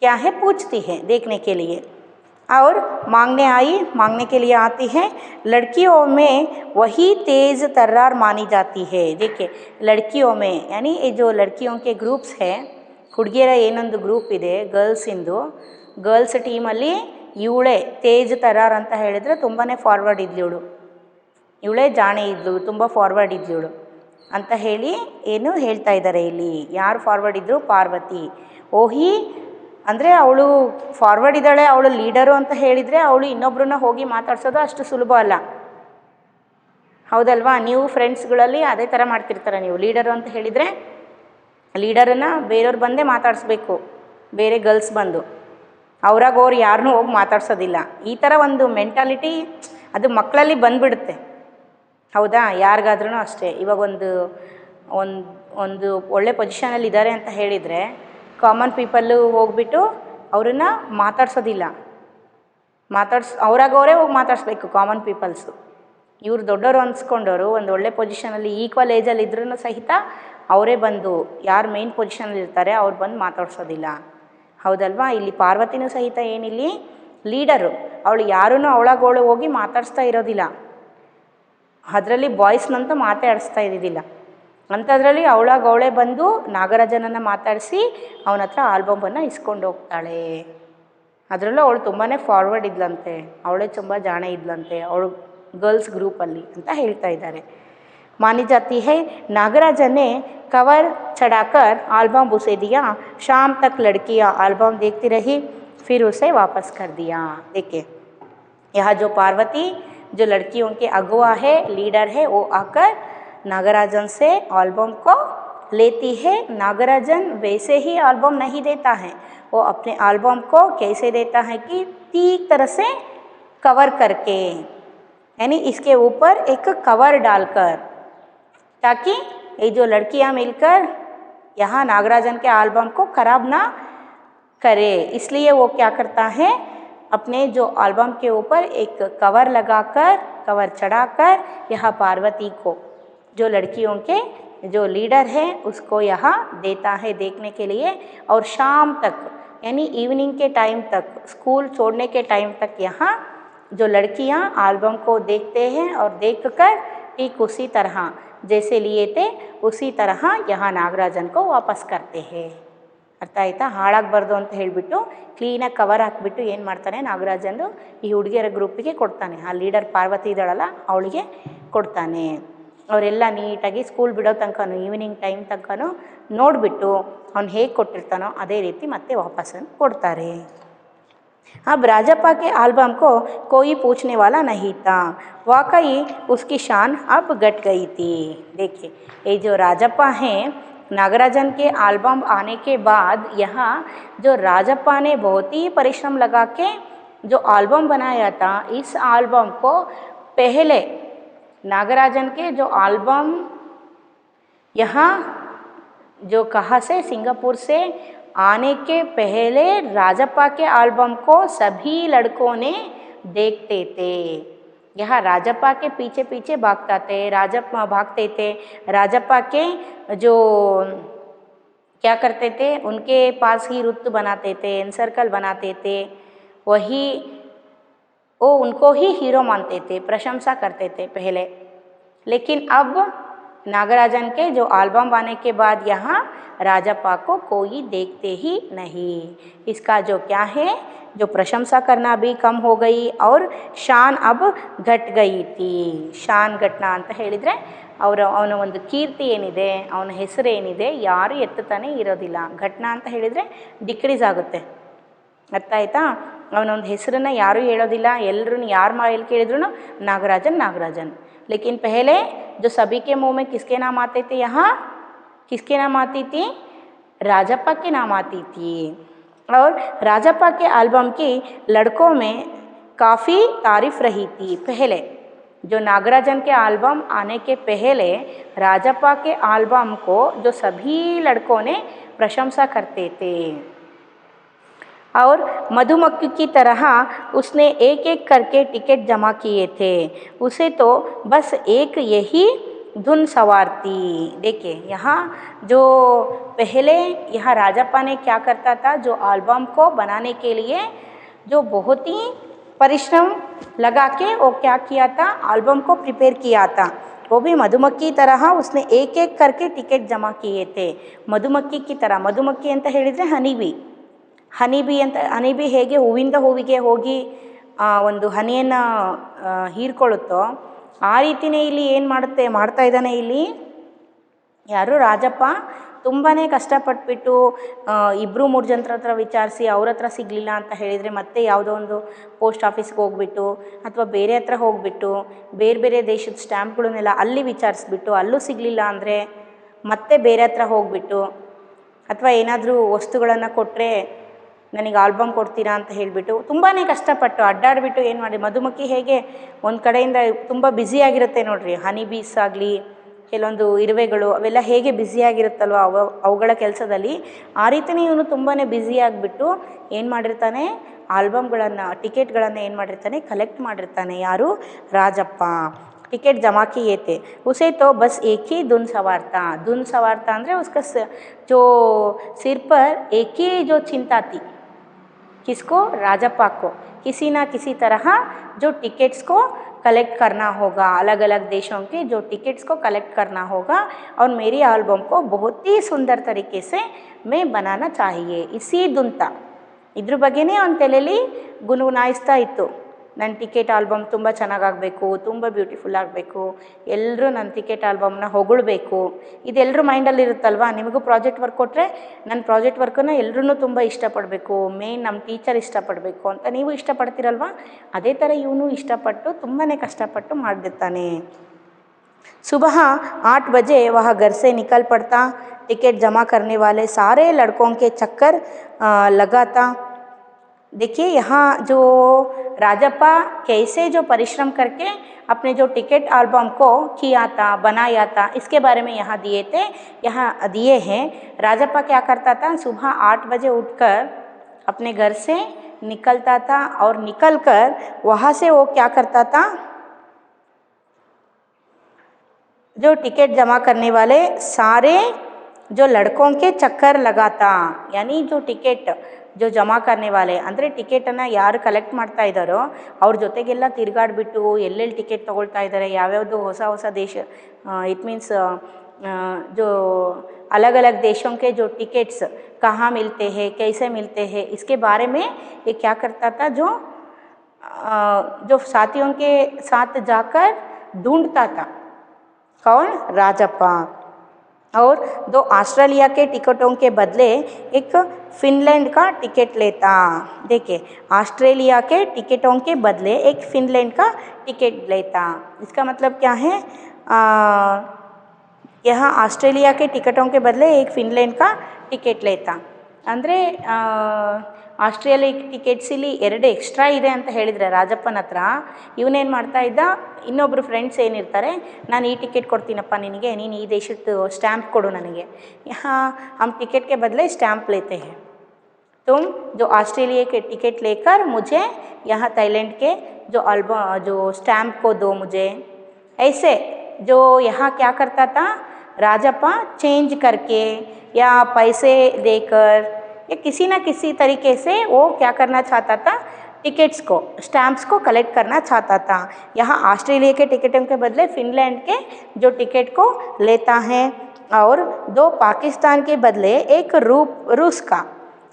क्या है पूछती है देखने के लिए, और मांगने के लिए आती है। लड़कियों में वही तेज़ तर्रार मानी जाती है। देखिए लड़कियों में, यानी ये जो लड़कियों के ग्रुप्स है, ಹುಡುಗಿಯರ ಏನೊಂದು ಗ್ರೂಪ್ ಇದೆ ಗರ್ಲ್ಸಿಂದು, ಗರ್ಲ್ಸ್ ಟೀಮಲ್ಲಿ ಇವಳೇ ತೇಜ್ ತರಾರ್ ಅಂತ ಹೇಳಿದರೆ ತುಂಬಾ ಫಾರ್ವರ್ಡ್ ಇದ್ಲು ಇವಳೇ ಜಾಣೆ ಇದ್ಲು, ತುಂಬ ಫಾರ್ವರ್ಡ್ ಇದ್ಲು ಅಂತ ಹೇಳಿ ಏನು ಹೇಳ್ತಾ ಇದ್ದಾರೆ ಇಲ್ಲಿ. ಯಾರು ಫಾರ್ವರ್ಡ್ ಇದ್ದರು? ಪಾರ್ವತಿ. ಓಹಿ ಅಂದರೆ ಅವಳು ಫಾರ್ವರ್ಡ್ ಇದ್ದಾಳೆ, ಅವಳು ಲೀಡರು ಅಂತ ಹೇಳಿದರೆ ಅವಳು ಇನ್ನೊಬ್ಬರನ್ನ ಹೋಗಿ ಮಾತಾಡ್ಸೋದು ಅಷ್ಟು ಸುಲಭ ಅಲ್ಲ, ಹೌದಲ್ವಾ? ನೀವು ಫ್ರೆಂಡ್ಸ್ಗಳಲ್ಲಿ ಅದೇ ಥರ ಮಾಡ್ತಿರ್ತಾರೆ. ನೀವು ಲೀಡರು ಅಂತ ಹೇಳಿದರೆ ಲೀಡರನ್ನು ಬೇರೆಯವ್ರು ಬಂದೇ ಮಾತಾಡಿಸ್ಬೇಕು, ಬೇರೆ ಗರ್ಲ್ಸ್ ಬಂದು ಅವ್ರಾಗ ಅವ್ರು ಯಾರನ್ನೂ ಹೋಗಿ ಮಾತಾಡ್ಸೋದಿಲ್ಲ. ಈ ಥರ ಒಂದು ಮೆಂಟಾಲಿಟಿ ಅದು ಮಕ್ಕಳಲ್ಲಿ ಬಂದುಬಿಡುತ್ತೆ, ಹೌದಾ? ಯಾರಿಗಾದ್ರೂ ಅಷ್ಟೇ. ಇವಾಗ ಒಂದು ಒಳ್ಳೆ ಪೊಸಿಷನಲ್ಲಿ ಇದ್ದಾರೆ ಅಂತ ಹೇಳಿದರೆ ಕಾಮನ್ ಪೀಪಲ್ಲು ಹೋಗ್ಬಿಟ್ಟು ಅವ್ರನ್ನ ಮಾತಾಡ್ಸೋದಿಲ್ಲ, ಅವ್ರಾಗ ಅವರೇ ಹೋಗಿ ಮಾತಾಡಿಸ್ಬೇಕು ಕಾಮನ್ ಪೀಪಲ್ಸು. ಇವ್ರು ದೊಡ್ಡವರು ಅನ್ಸ್ಕೊಂಡವರು ಒಂದು ಒಳ್ಳೆ ಪೊಸಿಷನಲ್ಲಿ ಈಕ್ವಲ್ ಏಜಲ್ಲಿ ಇದ್ರೂ ಸಹಿತ ಅವರೇ ಬಂದು, ಯಾರು ಮೇನ್ ಪೊಸಿಷನಲ್ಲಿ ಇರ್ತಾರೆ ಅವ್ರು ಬಂದು ಮಾತಾಡ್ಸೋದಿಲ್ಲ, ಹೌದಲ್ವಾ? ಇಲ್ಲಿ ಪಾರ್ವತಿನೂ ಸಹಿತ ಏನಿಲ್ಲಿ ಲೀಡರು, ಅವಳು ಯಾರೂ ಅವಳಾಗೋಳು ಹೋಗಿ ಮಾತಾಡಿಸ್ತಾ ಇರೋದಿಲ್ಲ, ಅದರಲ್ಲಿ ಬಾಯ್ಸ್ನಂತೂ ಮಾತಾಡಿಸ್ತಾ ಇದ್ದಿದ್ದಿಲ್ಲ. ಅಂಥದ್ರಲ್ಲಿ ಅವಳೇ ಬಂದು ನಾಗರಾಜನನ್ನು ಮಾತಾಡಿಸಿ ಅವನ ಹತ್ರ ಆಲ್ಬಮನ್ನು ಇಸ್ಕೊಂಡು ಹೋಗ್ತಾಳೆ. ಅದರಲ್ಲೂ ಅವಳು ತುಂಬಾ ಫಾರ್ವರ್ಡ್ ಇದ್ಲಂತೆ, ಅವಳೇ ತುಂಬ ಜಾಣೆ ಇದ್ಲಂತೆ ಅವಳು गर्ल्स ग्रुपಲ್ಲಿ ಅಂತ ಹೇಳ್ತಾ ಇದ್ದಾರೆ. मानी जाती है नागराजन ने कवर चढ़ाकर एल्बम उसे दिया। शाम तक लड़कियां एल्बम देखती रही, फिर उसे वापस कर दिया। देखिए यहाँ जो पार्वती जो लड़कियों के अगुआ है, लीडर है, वो आकर नागराजन से एल्बम को लेती है। नागराजन वैसे ही एल्बम नहीं देता है, वो अपने एल्बम को कैसे देता है कि ठीक तरह से कवर करके, यानी इसके ऊपर एक कवर डालकर, ताकि ये जो लड़कियां मिलकर यहाँ नागराजन के एल्बम को खराब ना करे, इसलिए वो क्या करता है, अपने जो एल्बम के ऊपर एक कवर लगाकर, कवर चढ़ाकर यहाँ पार्वती को, जो लड़कियों के जो लीडर है, उसको यहाँ देता है देखने के लिए। और शाम तक यानी इवनिंग के टाइम तक, स्कूल छोड़ने के टाइम तक यहाँ जो लड़कियाँ एल्बम को देखते हैं और देखकर ठीक उसी तरह जैसे लिए थे उसी तरह यहाँ नागराजन को वापस करते हैं। ಅರ್ಥ ಆಯ್ತಾ? ಹಾಳಾಗಬಾರ್ದು ಅಂತ ಹೇಳಿಬಿಟ್ಟು ಕ್ಲೀನಾಗಿ ಕವರ್ ಹಾಕಿಬಿಟ್ಟು ಏನು ಮಾಡ್ತಾನೆ ನಾಗರಾಜನು, ಈ ಹುಡುಗಿಯರ ಗ್ರೂಪಿಗೆ ಕೊಡ್ತಾನೆ. ಆ ಲೀಡರ್ ಪಾರ್ವತಿ ಇದ್ದಾಳಲ್ಲ ಅವಳಿಗೆ ಕೊಡ್ತಾನೆ. ಅವರೆಲ್ಲ ನೀಟಾಗಿ ಸ್ಕೂಲ್ ಬಿಡೋ ತನಕನೂ, ಈವ್ನಿಂಗ್ ಟೈಮ್ ತನಕನೂ ನೋಡಿಬಿಟ್ಟು ಅವ್ನು ಹೇಗೆ ಕೊಟ್ಟಿರ್ತಾನೋ ಅದೇ ರೀತಿ ಮತ್ತೆ ವಾಪಸ್ಸನ್ನು ಕೊಡ್ತಾರೆ. अब राजप्पा के एल्बम को कोई पूछने वाला नहीं था, वाकई उसकी शान अब घट गई थी. देखिए ये जो राजप्पा हैं, नागराजन के एल्बम आने के बाद यहाँ जो राजप्पा ने बहुत ही परिश्रम लगा के जो एल्बम बनाया था, इस एल्बम को पहले नागराजन के जो एल्बम यहाँ जो कहाँ से, सिंगापुर से आने के पहले राजप्पा के एल्बम को सभी लड़कों ने देखते थे. यहाँ राजप्पा के पीछे पीछे भागते थे. राजप्पा के जो क्या करते थे, उनके पास ही रुत बनाते थे, एनसर्कल बनाते थे, वही वो उनको ही हीरो मानते थे, प्रशंसा करते थे पहले. लेकिन अब नागराजन के जो एल्बम आने के बाद यहाँ राजप्पा को कोई देखते ही नहीं. इसका जो क्या है, जो प्रशंसा करना भी कम हो गई और शान अब घट गई थी. ಶಾನ್ ಘಟ್ನ ಅಂತ ಹೇಳಿದರೆ ಅವನ ಒಂದು ಕೀರ್ತಿ ಏನಿದೆ, ಅವನ ಹೆಸರು ಏನಿದೆ, ಯಾರು ಎತ್ತುತ್ತಾನೆ ಇರೋದಿಲ್ಲ. ಘಟ್ನ ಅಂತ ಹೇಳಿದರೆ ಡಿಕ್ರೀಸ್ ಆಗುತ್ತೆ. ಅರ್ಥ ಆಯ್ತಾ? ಅವನೊಂದು ಹೆಸರನ್ನು ಯಾರೂ ಹೇಳೋದಿಲ್ಲ. ಎಲ್ಲರೂ ಯಾರು ಎಲ್ಲಿ ಕೇಳಿದ್ರು नागराजन. लेकिन पहले जो सभी के मुंह में किसके नाम आते थे, यहाँ किसके नाम आती थी, राजप्पा के नाम आती थी. और राजप्पा के एल्बम की लड़कों में काफ़ी तारीफ रही थी. पहले जो नागराजन के एल्बम आने के पहले राजप्पा के एल्बम को जो सभी लड़कों ने प्रशंसा करते थे. और मधुमक्खी की तरह उसने एक एक करके टिकट जमा किए थे. उसे तो बस एक यही धुन सवार थी. देखिए यहाँ जो पहले यहाँ राजप्पा ने क्या करता था, जो एल्बम को बनाने के लिए जो बहुत ही परिश्रम लगा के वो क्या किया था, एल्बम को प्रिपेयर किया था. वो भी मधुमक्खी तरह उसने एक एक करके टिकट जमा किए थे. मधुमक्खी की तरह, मधुमक्खी ಅಂತ ಹೇಳಿದರೆ ಹನಿಬಿ ಅಂತ. ಹನಿಬಿ ಹೇಗೆ ಹೂವಿಂದ ಹೂವಿಗೆ ಹೋಗಿ ಒಂದು ಹನಿಯನ್ನು ಹೀರ್ಕೊಳ್ಳುತ್ತೋ, ಆ ರೀತಿಯೇ ಇಲ್ಲಿ ಏನು ಮಾಡ್ತಾ ಇದ್ದಾನೆ ಇಲ್ಲಿ ಯಾರು, ರಾಜಪ್ಪ ತುಂಬಾ ಕಷ್ಟಪಟ್ಬಿಟ್ಟು 2-3 ಜನರ ಹತ್ರ ವಿಚಾರಿಸಿ ಅವ್ರ ಹತ್ರ ಸಿಗಲಿಲ್ಲ ಅಂತ ಹೇಳಿದರೆ ಮತ್ತೆ ಯಾವುದೋ ಒಂದು ಪೋಸ್ಟ್ ಆಫೀಸ್ಗೆ ಹೋಗ್ಬಿಟ್ಟು ಅಥವಾ ಬೇರೆ ಹತ್ರ ಹೋಗ್ಬಿಟ್ಟು ಬೇರೆ ದೇಶದ ಸ್ಟ್ಯಾಂಪ್ಗಳನ್ನೆಲ್ಲ ಅಲ್ಲಿ ವಿಚಾರಿಸ್ಬಿಟ್ಟು ಅಲ್ಲೂ ಸಿಗಲಿಲ್ಲ ಅಂದರೆ ಮತ್ತೆ ಬೇರೆ ಹತ್ರ ಹೋಗ್ಬಿಟ್ಟು, ಅಥವಾ ಏನಾದರೂ ವಸ್ತುಗಳನ್ನು ಕೊಟ್ಟರೆ ನನಗೆ ಆಲ್ಬಮ್ ಕೊಡ್ತೀರಾ ಅಂತ ಹೇಳಿಬಿಟ್ಟು ತುಂಬಾ ಕಷ್ಟಪಟ್ಟು ಅಡ್ಡಾಡಿಬಿಟ್ಟು ಏನು ಮಾಡಿ, ಮಧುಮಕ್ಕಿ ಹೇಗೆ ಒಂದು ಕಡೆಯಿಂದ ತುಂಬ ಬ್ಯುಸಿಯಾಗಿರುತ್ತೆ ನೋಡಿರಿ, ಹನಿ ಬೀಸ್ ಆಗಲಿ, ಕೆಲವೊಂದು ಇರುವೆಗಳು ಅವೆಲ್ಲ ಹೇಗೆ ಬ್ಯುಸಿಯಾಗಿರುತ್ತಲ್ವ ಅವುಗಳ ಕೆಲಸದಲ್ಲಿ, ಆ ರೀತಿಯೇ ಇವನು ತುಂಬಾ ಬ್ಯುಸಿಯಾಗಿಬಿಟ್ಟು ಏನು ಮಾಡಿರ್ತಾನೆ, ಆಲ್ಬಮ್ಗಳನ್ನು, ಟಿಕೆಟ್ಗಳನ್ನು ಏನು ಮಾಡಿರ್ತಾನೆ, ಕಲೆಕ್ಟ್ ಮಾಡಿರ್ತಾನೆ. ಯಾರು, ರಾಜಪ್ಪ. टिकट जमा किए थे. उसे तो बस एक ही धुन सवार था. धुन सवार था ಅಂದರೆ उसका जो सिर पर एक ही जो चिंता थी, किसको, राजप्पा को, किसी ना किसी तरह जो टिकट्स को कलेक्ट करना होगा, अलग अलग देशों के जो टिकट्स को कलेक्ट करना होगा और मेरी एल्बम को बहुत ही सुंदर तरीके से मैं बनाना चाहिए. इसी धुन था. ಇದ್ರ ಬಗ್ಗೆನೇ ಅವನ ತಲೆಯಲ್ಲಿ ಗುನುಗುನಾಯಿಸ್ತಾ ಇತ್ತು. ನನ್ನ ಟಿಕೆಟ್ ಆಲ್ಬಮ್ ತುಂಬ ಚೆನ್ನಾಗಾಗಬೇಕು, ತುಂಬ ಬ್ಯೂಟಿಫುಲ್ ಆಗಬೇಕು, ಎಲ್ಲರೂ ನನ್ನ ಟಿಕೆಟ್ ಆಲ್ಬಮ್ನ ಹೊಗಳ್ಬೇಕು, ಇದೆಲ್ಲರೂ ಮೈಂಡಲ್ಲಿ ಇರುತ್ತಲ್ವ. ನಿಮಗೂ ಪ್ರಾಜೆಕ್ಟ್ ವರ್ಕ್ ಕೊಟ್ಟರೆ ನನ್ನ ಪ್ರಾಜೆಕ್ಟ್ ವರ್ಕನ್ನು ಎಲ್ಲರೂ ತುಂಬ ಇಷ್ಟಪಡಬೇಕು, ಮೇನ್ ನಮ್ಮ ಟೀಚರ್ ಇಷ್ಟಪಡಬೇಕು ಅಂತ ನೀವು ಇಷ್ಟಪಡ್ತೀರಲ್ವ, ಅದೇ ಥರ ಇವನು ಇಷ್ಟಪಟ್ಟು ತುಂಬಾ ಕಷ್ಟಪಟ್ಟು ಮಾಡಿರ್ತಾನೆ. सुबह 8 बजे वह घर से निकल पड़ता. टिकट जमा करने वाले सारे लड़कों के चक्कर लगाता. देखिए यहाँ जो राजप्पा कैसे जो परिश्रम करके अपने जो टिकट एल्बम को किया था, बनाया था, इसके बारे में यहाँ दिए थे, यहाँ दिए हैं। राजप्पा क्या करता था, सुबह 8 बजे उठकर अपने घर से निकलता था और निकलकर वहाँ से वो क्या करता था, जो टिकट जमा करने वाले सारे जो लड़कों के चक्कर लगाता, यानी जो टिकट जो ಜಮಾ करने वाले ಅಂದರೆ ಟಿಕೆಟನ್ನು ಯಾರು ಕಲೆಕ್ಟ್ ಮಾಡ್ತಾ ಇದ್ದಾರೋ ಅವ್ರ ಜೊತೆಗೆಲ್ಲ ತಿರುಗಾಡ್ಬಿಟ್ಟು ಎಲ್ಲೆಲ್ಲಿ ಟಿಕೆಟ್ ತೊಗೊಳ್ತಾ ಇದ್ದಾರೆ, ಯಾವ್ಯಾವುದು ಹೊಸ ಹೊಸ ದೇಶ, इट मीन्स जो अलग अलग देशों के जो टिकट्स कहाँ मिलते हैं, कैसे मिलते हैं, इसके बारे में ये क्या करता था, जो साथियों के साथ जाकर ढूंढता था। कौन? राजप्पा। और 2 ऑस्ट्रेलिया के टिकटों के बदले एक फिनलैंड का टिकट लेता। देखिए, ऑस्ट्रेलिया के टिकटों के बदले एक फिनलैंड का टिकट लेता। इसका मतलब क्या है, यहाँ ऑस्ट्रेलिया के टिकटों के बदले एक फिनलैंड का टिकट लेता ಅಂದರೆ ಆಸ್ಟ್ರೇಲಿಯಾ ಟಿಕೆಟ್ಸ್ ಇಲ್ಲಿ 2 ಎಕ್ಸ್ಟ್ರಾ ಇದೆ ಅಂತ ಹೇಳಿದರೆ ರಾಜಪ್ಪನ ಹತ್ರ, ಇವನೇನು ಮಾಡ್ತಾ ಇದ್ದ, ಇನ್ನೊಬ್ಬರು ಫ್ರೆಂಡ್ಸ್ ಏನಿರ್ತಾರೆ, ನಾನು ಈ ಟಿಕೆಟ್ ಕೊಡ್ತೀನಪ್ಪ ನಿನಗೆ, ನೀನು ಈ ದೇಶದ್ದು ಸ್ಟ್ಯಾಂಪ್ ಕೊಡು ನನಗೆ, यहाँ हम टिकट के बदले स्टैम्प लेते हैं, तुम जो ऑस्ट्रेलिया के टिकट लेकर मुझे यहाँ थाईलैंड के जो स्टैम्प को दो मुझे। ऐसे जो यहाँ क्या करता था राजप्पा, चेंज करके या पैसे देकर या किसी न किसी तरीके से वो क्या करना चाहता था, टिकट्स को, स्टैम्प्स को कलेक्ट करना चाहता था। यहाँ ऑस्ट्रेलिया के टिकटों के बदले फिनलैंड के जो टिकट को लेता है, और 2 पाकिस्तान के बदले एक रूस का,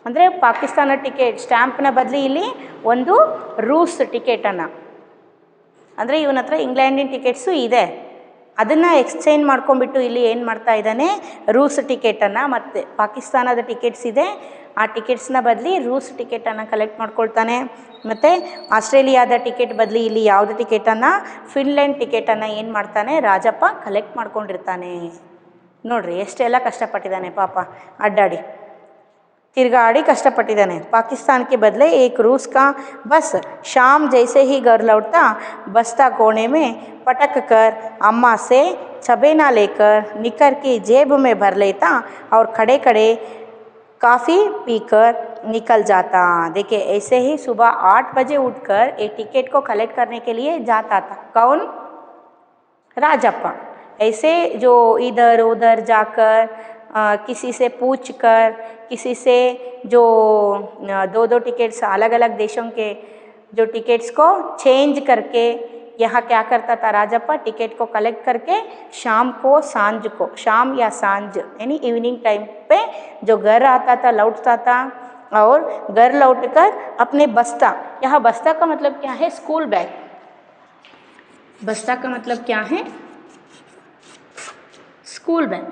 ಅಂದರೆ ಪಾಕಿಸ್ತಾನ ಟಿಕೆಟ್ ಸ್ಟ್ಯಾಂಪ್ನ ಬದಲಿ ಇಲ್ಲಿ ಒಂದು ರೂಸ್ ಟಿಕೆಟನ್ನು, ಅಂದರೆ ಇವನ ಹತ್ರ ಇಂಗ್ಲೆಂಡಿನ ಟಿಕೆಟ್ಸು ಇದೆ, ಅದನ್ನು ಎಕ್ಸ್ಚೇಂಜ್ ಮಾಡ್ಕೊಂಡ್ಬಿಟ್ಟು ಇಲ್ಲಿ ಏನು ಮಾಡ್ತಾ ಇದ್ದಾನೆ, ರೂಸ್ ಟಿಕೆಟನ್ನು, ಮತ್ತು ಪಾಕಿಸ್ತಾನದ ಟಿಕೆಟ್ಸ್ ಇದೆ, ಆ ಟಿಕೆಟ್ಸ್ನ ಬದಲಿ ರೂಸ್ ಟಿಕೆಟನ್ನು ಕಲೆಕ್ಟ್ ಮಾಡ್ಕೊಳ್ತಾನೆ, ಮತ್ತು ಆಸ್ಟ್ರೇಲಿಯಾದ ಟಿಕೆಟ್ ಬದಲಿ ಇಲ್ಲಿ ಯಾವುದೇ ಟಿಕೆಟನ್ನು, ಫಿನ್ಲ್ಯಾಂಡ್ ಟಿಕೆಟನ್ನು ಏನು ಮಾಡ್ತಾನೆ ರಾಜಪ್ಪ ಕಲೆಕ್ಟ್ ಮಾಡ್ಕೊಂಡಿರ್ತಾನೆ। ನೋಡ್ರಿ ಎಷ್ಟೆಲ್ಲ ಕಷ್ಟಪಟ್ಟಿದ್ದಾನೆ ಪಾಪ, ಅಡ್ಡಾಡಿ तिरगाड़ी कष्टपट्टिದ್ದಾನೆ। पाकिस्तान के बदले एक रूस का बस शाम जैसे ही घर लौटता, बस्ता कोने में पटक कर अम्मा से चबेना लेकर निकर की जेब में भर लेता और खड़े खड़े काफ़ी पीकर निकल जाता। देखिए, ऐसे ही सुबह 8 बजे उठकर एक टिकट को कलेक्ट करने के लिए जाता था। कौन? राजप्पा। ऐसे जो इधर उधर जाकर किसी से पूछ कर, किसी से जो 2-2 टिकट्स अलग अलग देशों के जो टिकट्स को चेंज करके यहाँ क्या करता था राजप्पा, टिकट को कलेक्ट करके शाम को, सांझ को, शाम या सांझ यानी इवनिंग टाइम पे जो घर आता था, लौटता था, और घर लौटकर अपने बस्ता, यहाँ बस्ता का मतलब क्या है, स्कूल बैग। बस्ता का मतलब क्या है, स्कूल बैग।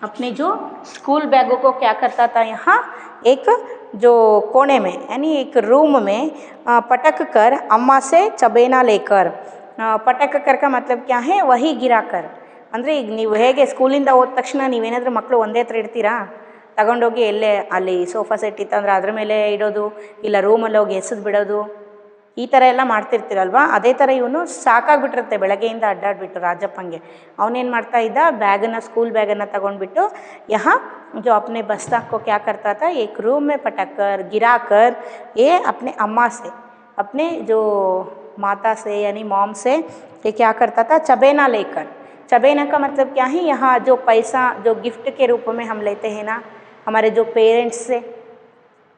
अपने जो स्कूल बैगों को क्या करता था, यहाँ एक जो कोने में यानी एक रूम में पटक कर अम्मा से चबेना लेकर, पटक कर का मतलब क्या है, वही गिरा कर, ಅಂದರೆ ಈಗ ನೀವು ಹೇಗೆ ಸ್ಕೂಲಿಂದ ಹೋದ ತಕ್ಷಣ ನೀವೇನಾದರೂ ಮಕ್ಕಳು ಒಂದೇ ಹತ್ರ ಇಡ್ತೀರಾ, ತಗೊಂಡೋಗಿ ಎಲ್ಲೇ ಅಲ್ಲಿ ಸೋಫಾ ಸೆಟ್ ಇತ್ತಂದ್ರೆ ಅದ್ರ ಮೇಲೆ ಇಡೋದು, ಇಲ್ಲ ರೂಮಲ್ಲಿ ಹೋಗಿ ಎಸೆದು ಬಿಡೋದು, ಈ ಥರ ಎಲ್ಲ ಮಾಡ್ತಿರ್ತೀರಲ್ವ, ಅದೇ ಥರ ಇವನು ಸಾಕಾಗ್ಬಿಟ್ಟಿರುತ್ತೆ ಬೆಳಗ್ಗೆಯಿಂದ ಅಡ್ಡಾಡಿಬಿಟ್ಟು ರಾಜಪ್ಪಂಗೆ। ಅವನೇನು ಮಾಡ್ತಾ ಇದ್ದ, बैगನ್ನು, स्कूल बैगನ್ನು तಗೊಂಡ್ಬಿಟ್ಟು यहाँ जो अपने बस्ता को क्या करता था, एक रूम में पटक कर गिरा कर, ये अपने अम्मा से, अपने जो माता से यानी मॉम से ये क्या करता था, चबेना लेकर। चबेना का मतलब क्या है, यहाँ जो पैसा जो गिफ्ट के रूप में हम लेते हैं ना हमारे जो पेरेंट्स से,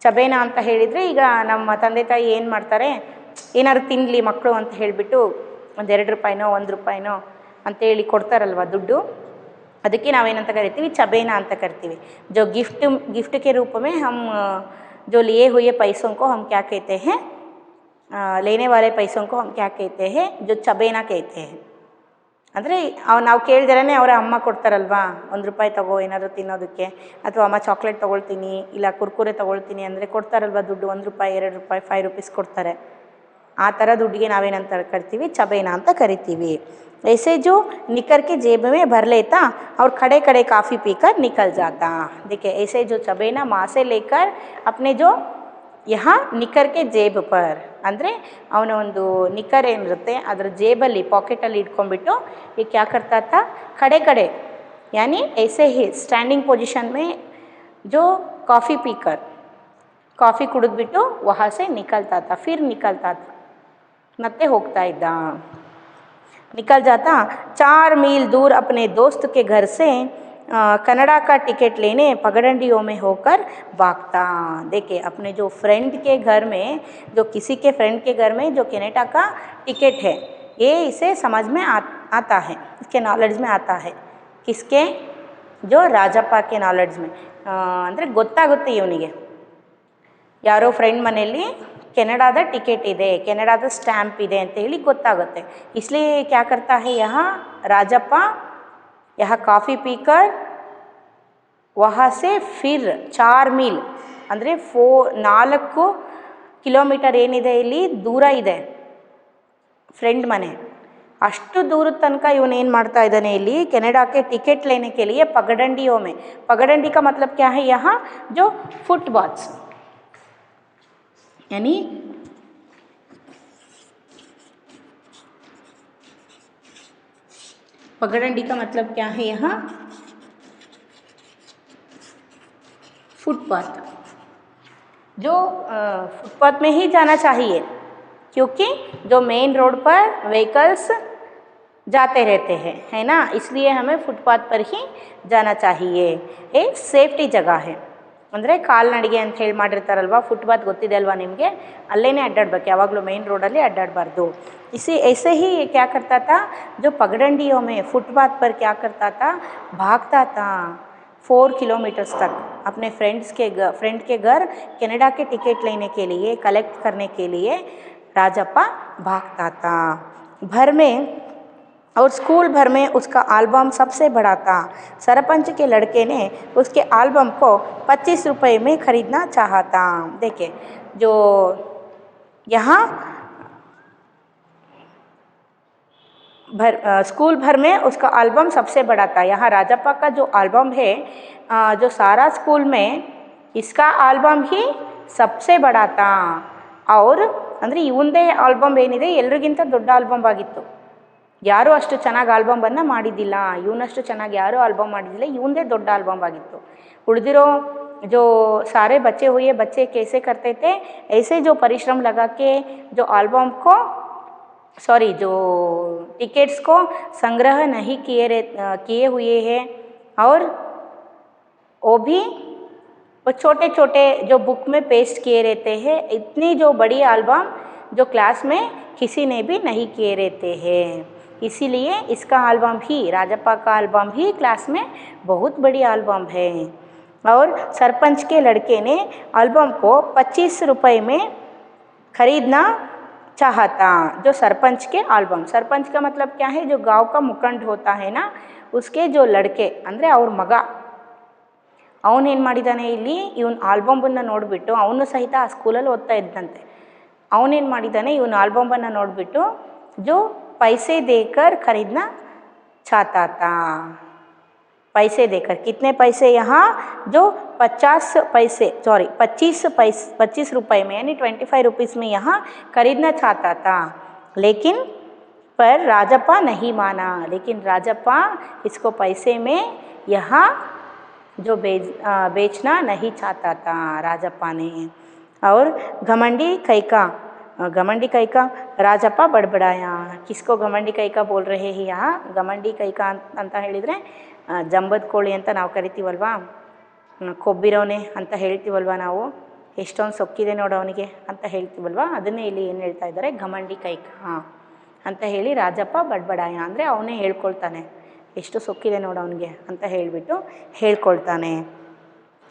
ಚಬೇನಾ ಅಂತ ಹೇಳಿದರೆ, ಈಗ ನಮ್ಮ ತಂದೆ ತಾಯಿ ಏನು ಮಾಡ್ತಾರೆ, ಏನಾದ್ರು ತಿನ್ನಲಿ ಮಕ್ಕಳು ಅಂತ ಹೇಳಿಬಿಟ್ಟು ಒಂದು 2 ರೂಪಾಯಿನೋ 1 ರೂಪಾಯಿನೋ ಅಂತೇಳಿ ಕೊಡ್ತಾರಲ್ವ ದುಡ್ಡು, ಅದಕ್ಕೆ ನಾವೇನಂತ ಕರಿತೀವಿ, ಚಬೇನಾ ಅಂತ ಕರಿತೀವಿ। जो गिफ्ट के रूप में हम जो लिए हुए पैसों को हम क्या कहते हैं, लेने वाले पैसों को हम क्या कहते हैं, जो ಚಬೇನಾ कहते हैं। ಅಂದರೆ ನಾವು ಕೇಳಿದ್ರೇ ಅವರ ಅಮ್ಮ ಕೊಡ್ತಾರಲ್ವಾ, 1 ರೂಪಾಯಿ ತಗೋ ಏನಾದರೂ ತಿನ್ನೋದಕ್ಕೆ, ಅಥವಾ ಅಮ್ಮ ಚಾಕ್ಲೇಟ್ ತೊಗೊಳ್ತೀನಿ, ಇಲ್ಲ ಕುರ್ಕುರೆ ತೊಗೊಳ್ತೀನಿ ಅಂದರೆ ಕೊಡ್ತಾರಲ್ವ ದುಡ್ಡು, 1 ರೂಪಾಯಿ 2 ರೂಪಾಯಿ 5 ರೂಪೀಸ್ ಕೊಡ್ತಾರೆ, ಆ ಥರದ ಹುಡುಗಿ ನಾವೇನಂತ ಕರಿತೀವಿ, ಚಬೇನ ಅಂತ ಕರಿತೀವಿ। ऐसे जो निकर के जेब में भर लेता और खड़े खड़े काफ़ी पीकर निकल जाता। देखिए ऐसे जो चबेना माँ से लेकर अपने जो यहाँ ನಿಕ್ಕರ್ ಕೆ ಜೇಬ್ ಪರ್ ಅಂದರೆ ಅವನ ಒಂದು ನಿಕ್ಕರ್ ಏನಿರುತ್ತೆ ಅದರ ಜೇಬಲ್ಲಿ ಪಾಕೆಟಲ್ಲಿ ಇಟ್ಕೊಂಡ್ಬಿಟ್ಟು ये क्या करता था, खड़े खड़े यानी ऐसे ही स्टैंडिंग पोजीशन में जो कॉफ़ी पीकर ಕಾಫಿ ಕುಡಿದ್ಬಿಟ್ಟು वहाँ से निकलता था, फिर निकलता था ಮತ್ತೆ ಹೋಗ್ತಾ ಇದ್ದ। निकल जाता 4 मील दूर अपने दोस्त के घर से कनाडा का टिकट लेने पगडंडियों में होकर भागता। देखिए अपने जो फ्रेंड के घर में, जो किसी के फ्रेंड के घर में जो कनाडा का टिकट है, ये इसे समझ में आता है, इसके नॉलेज में आता है। किसके, जो ರಾಜಪ್ಪ के नॉलेज में ಅಂದರೆ ಗೊತ್ತಾಗುತ್ತೆ ಇವನಿಗೆ, ಯಾರೋ ಫ್ರೆಂಡ್ ಮನೆಯಲ್ಲಿ ಕೆನಡಾದ ಟಿಕೆಟ್ ಇದೆ, ಕೆನಡಾದ ಸ್ಟ್ಯಾಂಪ್ ಇದೆ ಅಂತ ಹೇಳಿ ಗೊತ್ತಾಗುತ್ತೆ। इसलिए क्या करता है यहाँ ರಾಜಪ್ಪ, यहाँ ಕಾಫಿ पीकर वहाँ से फिर 4 मील ಅಂದರೆ 4 ಕಿಲೋಮೀಟರ್ ಏನಿದೆ ಇಲ್ಲಿ ದೂರ ಇದೆ ಫ್ರೆಂಡ್ ಮನೆ, ಅಷ್ಟು ದೂರದ ತನಕ ಇವನೇನು ಮಾಡ್ತಾ ಇದ್ದಾನೆ ಇಲ್ಲಿ, कनाडा के टिकट लेने के लिए पगडंडियों में, पगडंडी का मतलब क्या है यहाँ, जो फुटपाथ्स यानी पगडंडी का मतलब क्या है यहाँ, फुटपाथ। जो फुटपाथ में ही जाना चाहिए क्योंकि जो मेन रोड पर व्हीकल्स जाते रहते हैं, है ना, इसलिए हमें फुटपाथ पर ही जाना चाहिए। ये ಸೇಫ್ಟಿ जगह है, ಅಂದರೆ ಕಾಲ್ನಡಿಗೆ ಅಂತ ಹೇಳಿ ಮಾಡಿರ್ತಾರಲ್ವ, ಫುಟ್ಪಾತ್ ಗೊತ್ತಿದೆ ಅಲ್ವಾ ನಿಮಗೆ, ಅಲ್ಲೇ ಅಡ್ಡಾಡ್ಬೇಕು, ಯಾವಾಗಲೂ ಮೇನ್ ರೋಡಲ್ಲಿ ಅಡ್ಡಾಡಬಾರ್ದು। इसी ऐसे ही क्या करता था, जो पगडंडियों में फुटपाथ पर क्या करता था, भागता था 4 किलोमीटर्स तक अपने फ्रेंड के घर कनाडा के टिकट लेने के लिए, कलेक्ट करने के लिए राजप्पा भागता था। भर में और स्कूल भर में उसका एल्बम सबसे बड़ा था। सरपंच के लड़के ने उसके एल्बम को 25 रुपये में ख़रीदना चाहा था। देखिए जो यहाँ स्कूल भर में उसका एल्बम सबसे बड़ा था। यहाँ राजप्पा का जो एल्बम है, जो सारा स्कूल में इसका एल्बम ही सबसे बड़ा था। और ಅಂದರೆ ಇವಂದೇ ಆಲ್ಬಮ್ ಏನಿದೆ ಎಲ್ರಿಗಿಂತ ದೊಡ್ಡ ಆಲ್ಬಮ್ ಆಗಿತ್ತು, ಯಾರೂ ಅಷ್ಟು ಚೆನ್ನಾಗಿ ಆಲ್ಬಮನ್ನು ಮಾಡಿದ್ದಿಲ್ಲ, ಇವನಷ್ಟು ಚೆನ್ನಾಗಿ ಯಾರೂ ಆಲ್ಬಮ್ ಮಾಡಿದ್ದಿಲ್ಲ, ಇವಂದೇ ದೊಡ್ಡ ಆಲ್ಬಮ್ ಆಗಿತ್ತು। उड़दिरो जो सारे बचे हुए बच्चे कैसे करते थे, ऐसे जो परिश्रम लगा के जो एल्बम को जो टिकट्स को संग्रह नहीं किए हुए हैं, और वो भी वो छोटे छोटे जो बुक में पेस्ट किए रहते हैं, इतनी जो बड़ी एल्बम जो क्लास में किसी ने भी नहीं किए रहते हैं, इसीलिए इसका एल्बम ही, राजप्पा का एल्बम ही क्लास में बहुत बड़ी एल्बम है। और सरपंच के लड़के ने एल्बम को 25 रुपये में ख़रीदना चाहता। जो सरपंच के एल्बम, सरपंच का मतलब क्या है, जो गांव का मुखंड होता है ना, उसके जो लड़के ಅಂದರೆ ಅವ್ರ ಮಗ, ಅವನೇನು ಮಾಡಿದ್ದಾನೆ ಇಲ್ಲಿ, ಇವನ ಆಲ್ಬಮನ್ನು ನೋಡಿಬಿಟ್ಟು, ಅವನು ಸಹಿತ ಆ ಸ್ಕೂಲಲ್ಲಿ ಓದ್ತಾ ಇದ್ದಂತೆ, ಅವನೇನು ಮಾಡಿದ್ದಾನೆ, ಇವನ ಆಲ್ಬಮನ್ನು ನೋಡಿಬಿಟ್ಟು जो पैसे देकर खरीदना चाहता था। पैसे देकर, कितने पैसे यहाँ, जो 25 रुपये में यानी 25 रुपीज़ में यहाँ खरीदना चाहता था। लेकिन पर राजप्पा नहीं माना, लेकिन राजप्पा इसको पैसे में यहाँ जो बेचना नहीं चाहता था राजप्पा ने। और घमंडी कैका ರಾಜಪ್ಪ ಬಡಬಡಾಯ। ಕಿಸ್ಕೋ घमंडी कैका बोल रहे हैं यहाँ, घमंडी कैका ಅಂತ ಹೇಳಿದರೆ ಜಂಬದ ಕೋಳಿ ಅಂತ ನಾವು ಕರಿತೀವಲ್ವಾ, ಕೊಬ್ಬಿರೋನೆ ಅಂತ ಹೇಳ್ತೀವಲ್ವ ನಾವು, ಎಷ್ಟೊಂದು ಸೊಕ್ಕಿದೆ ನೋಡು ಅವನಿಗೆ ಅಂತ ಹೇಳ್ತೀವಲ್ವ, ಅದನ್ನೇ ಇಲ್ಲಿ ಏನು ಹೇಳ್ತಾ ಇದ್ದಾರೆ, घमंडी कैका ಅಂತ ಹೇಳಿ ರಾಜಪ್ಪ ಬಡಬಡಾಯ ಅಂದರೆ ಅವನೇ ಹೇಳ್ಕೊಳ್ತಾನೆ, ಎಷ್ಟು ಸೊಕ್ಕಿದೆ ನೋಡು ಅವನಿಗೆ ಅಂತ ಹೇಳಿಬಿಟ್ಟು ಹೇಳ್ಕೊಳ್ತಾನೆ।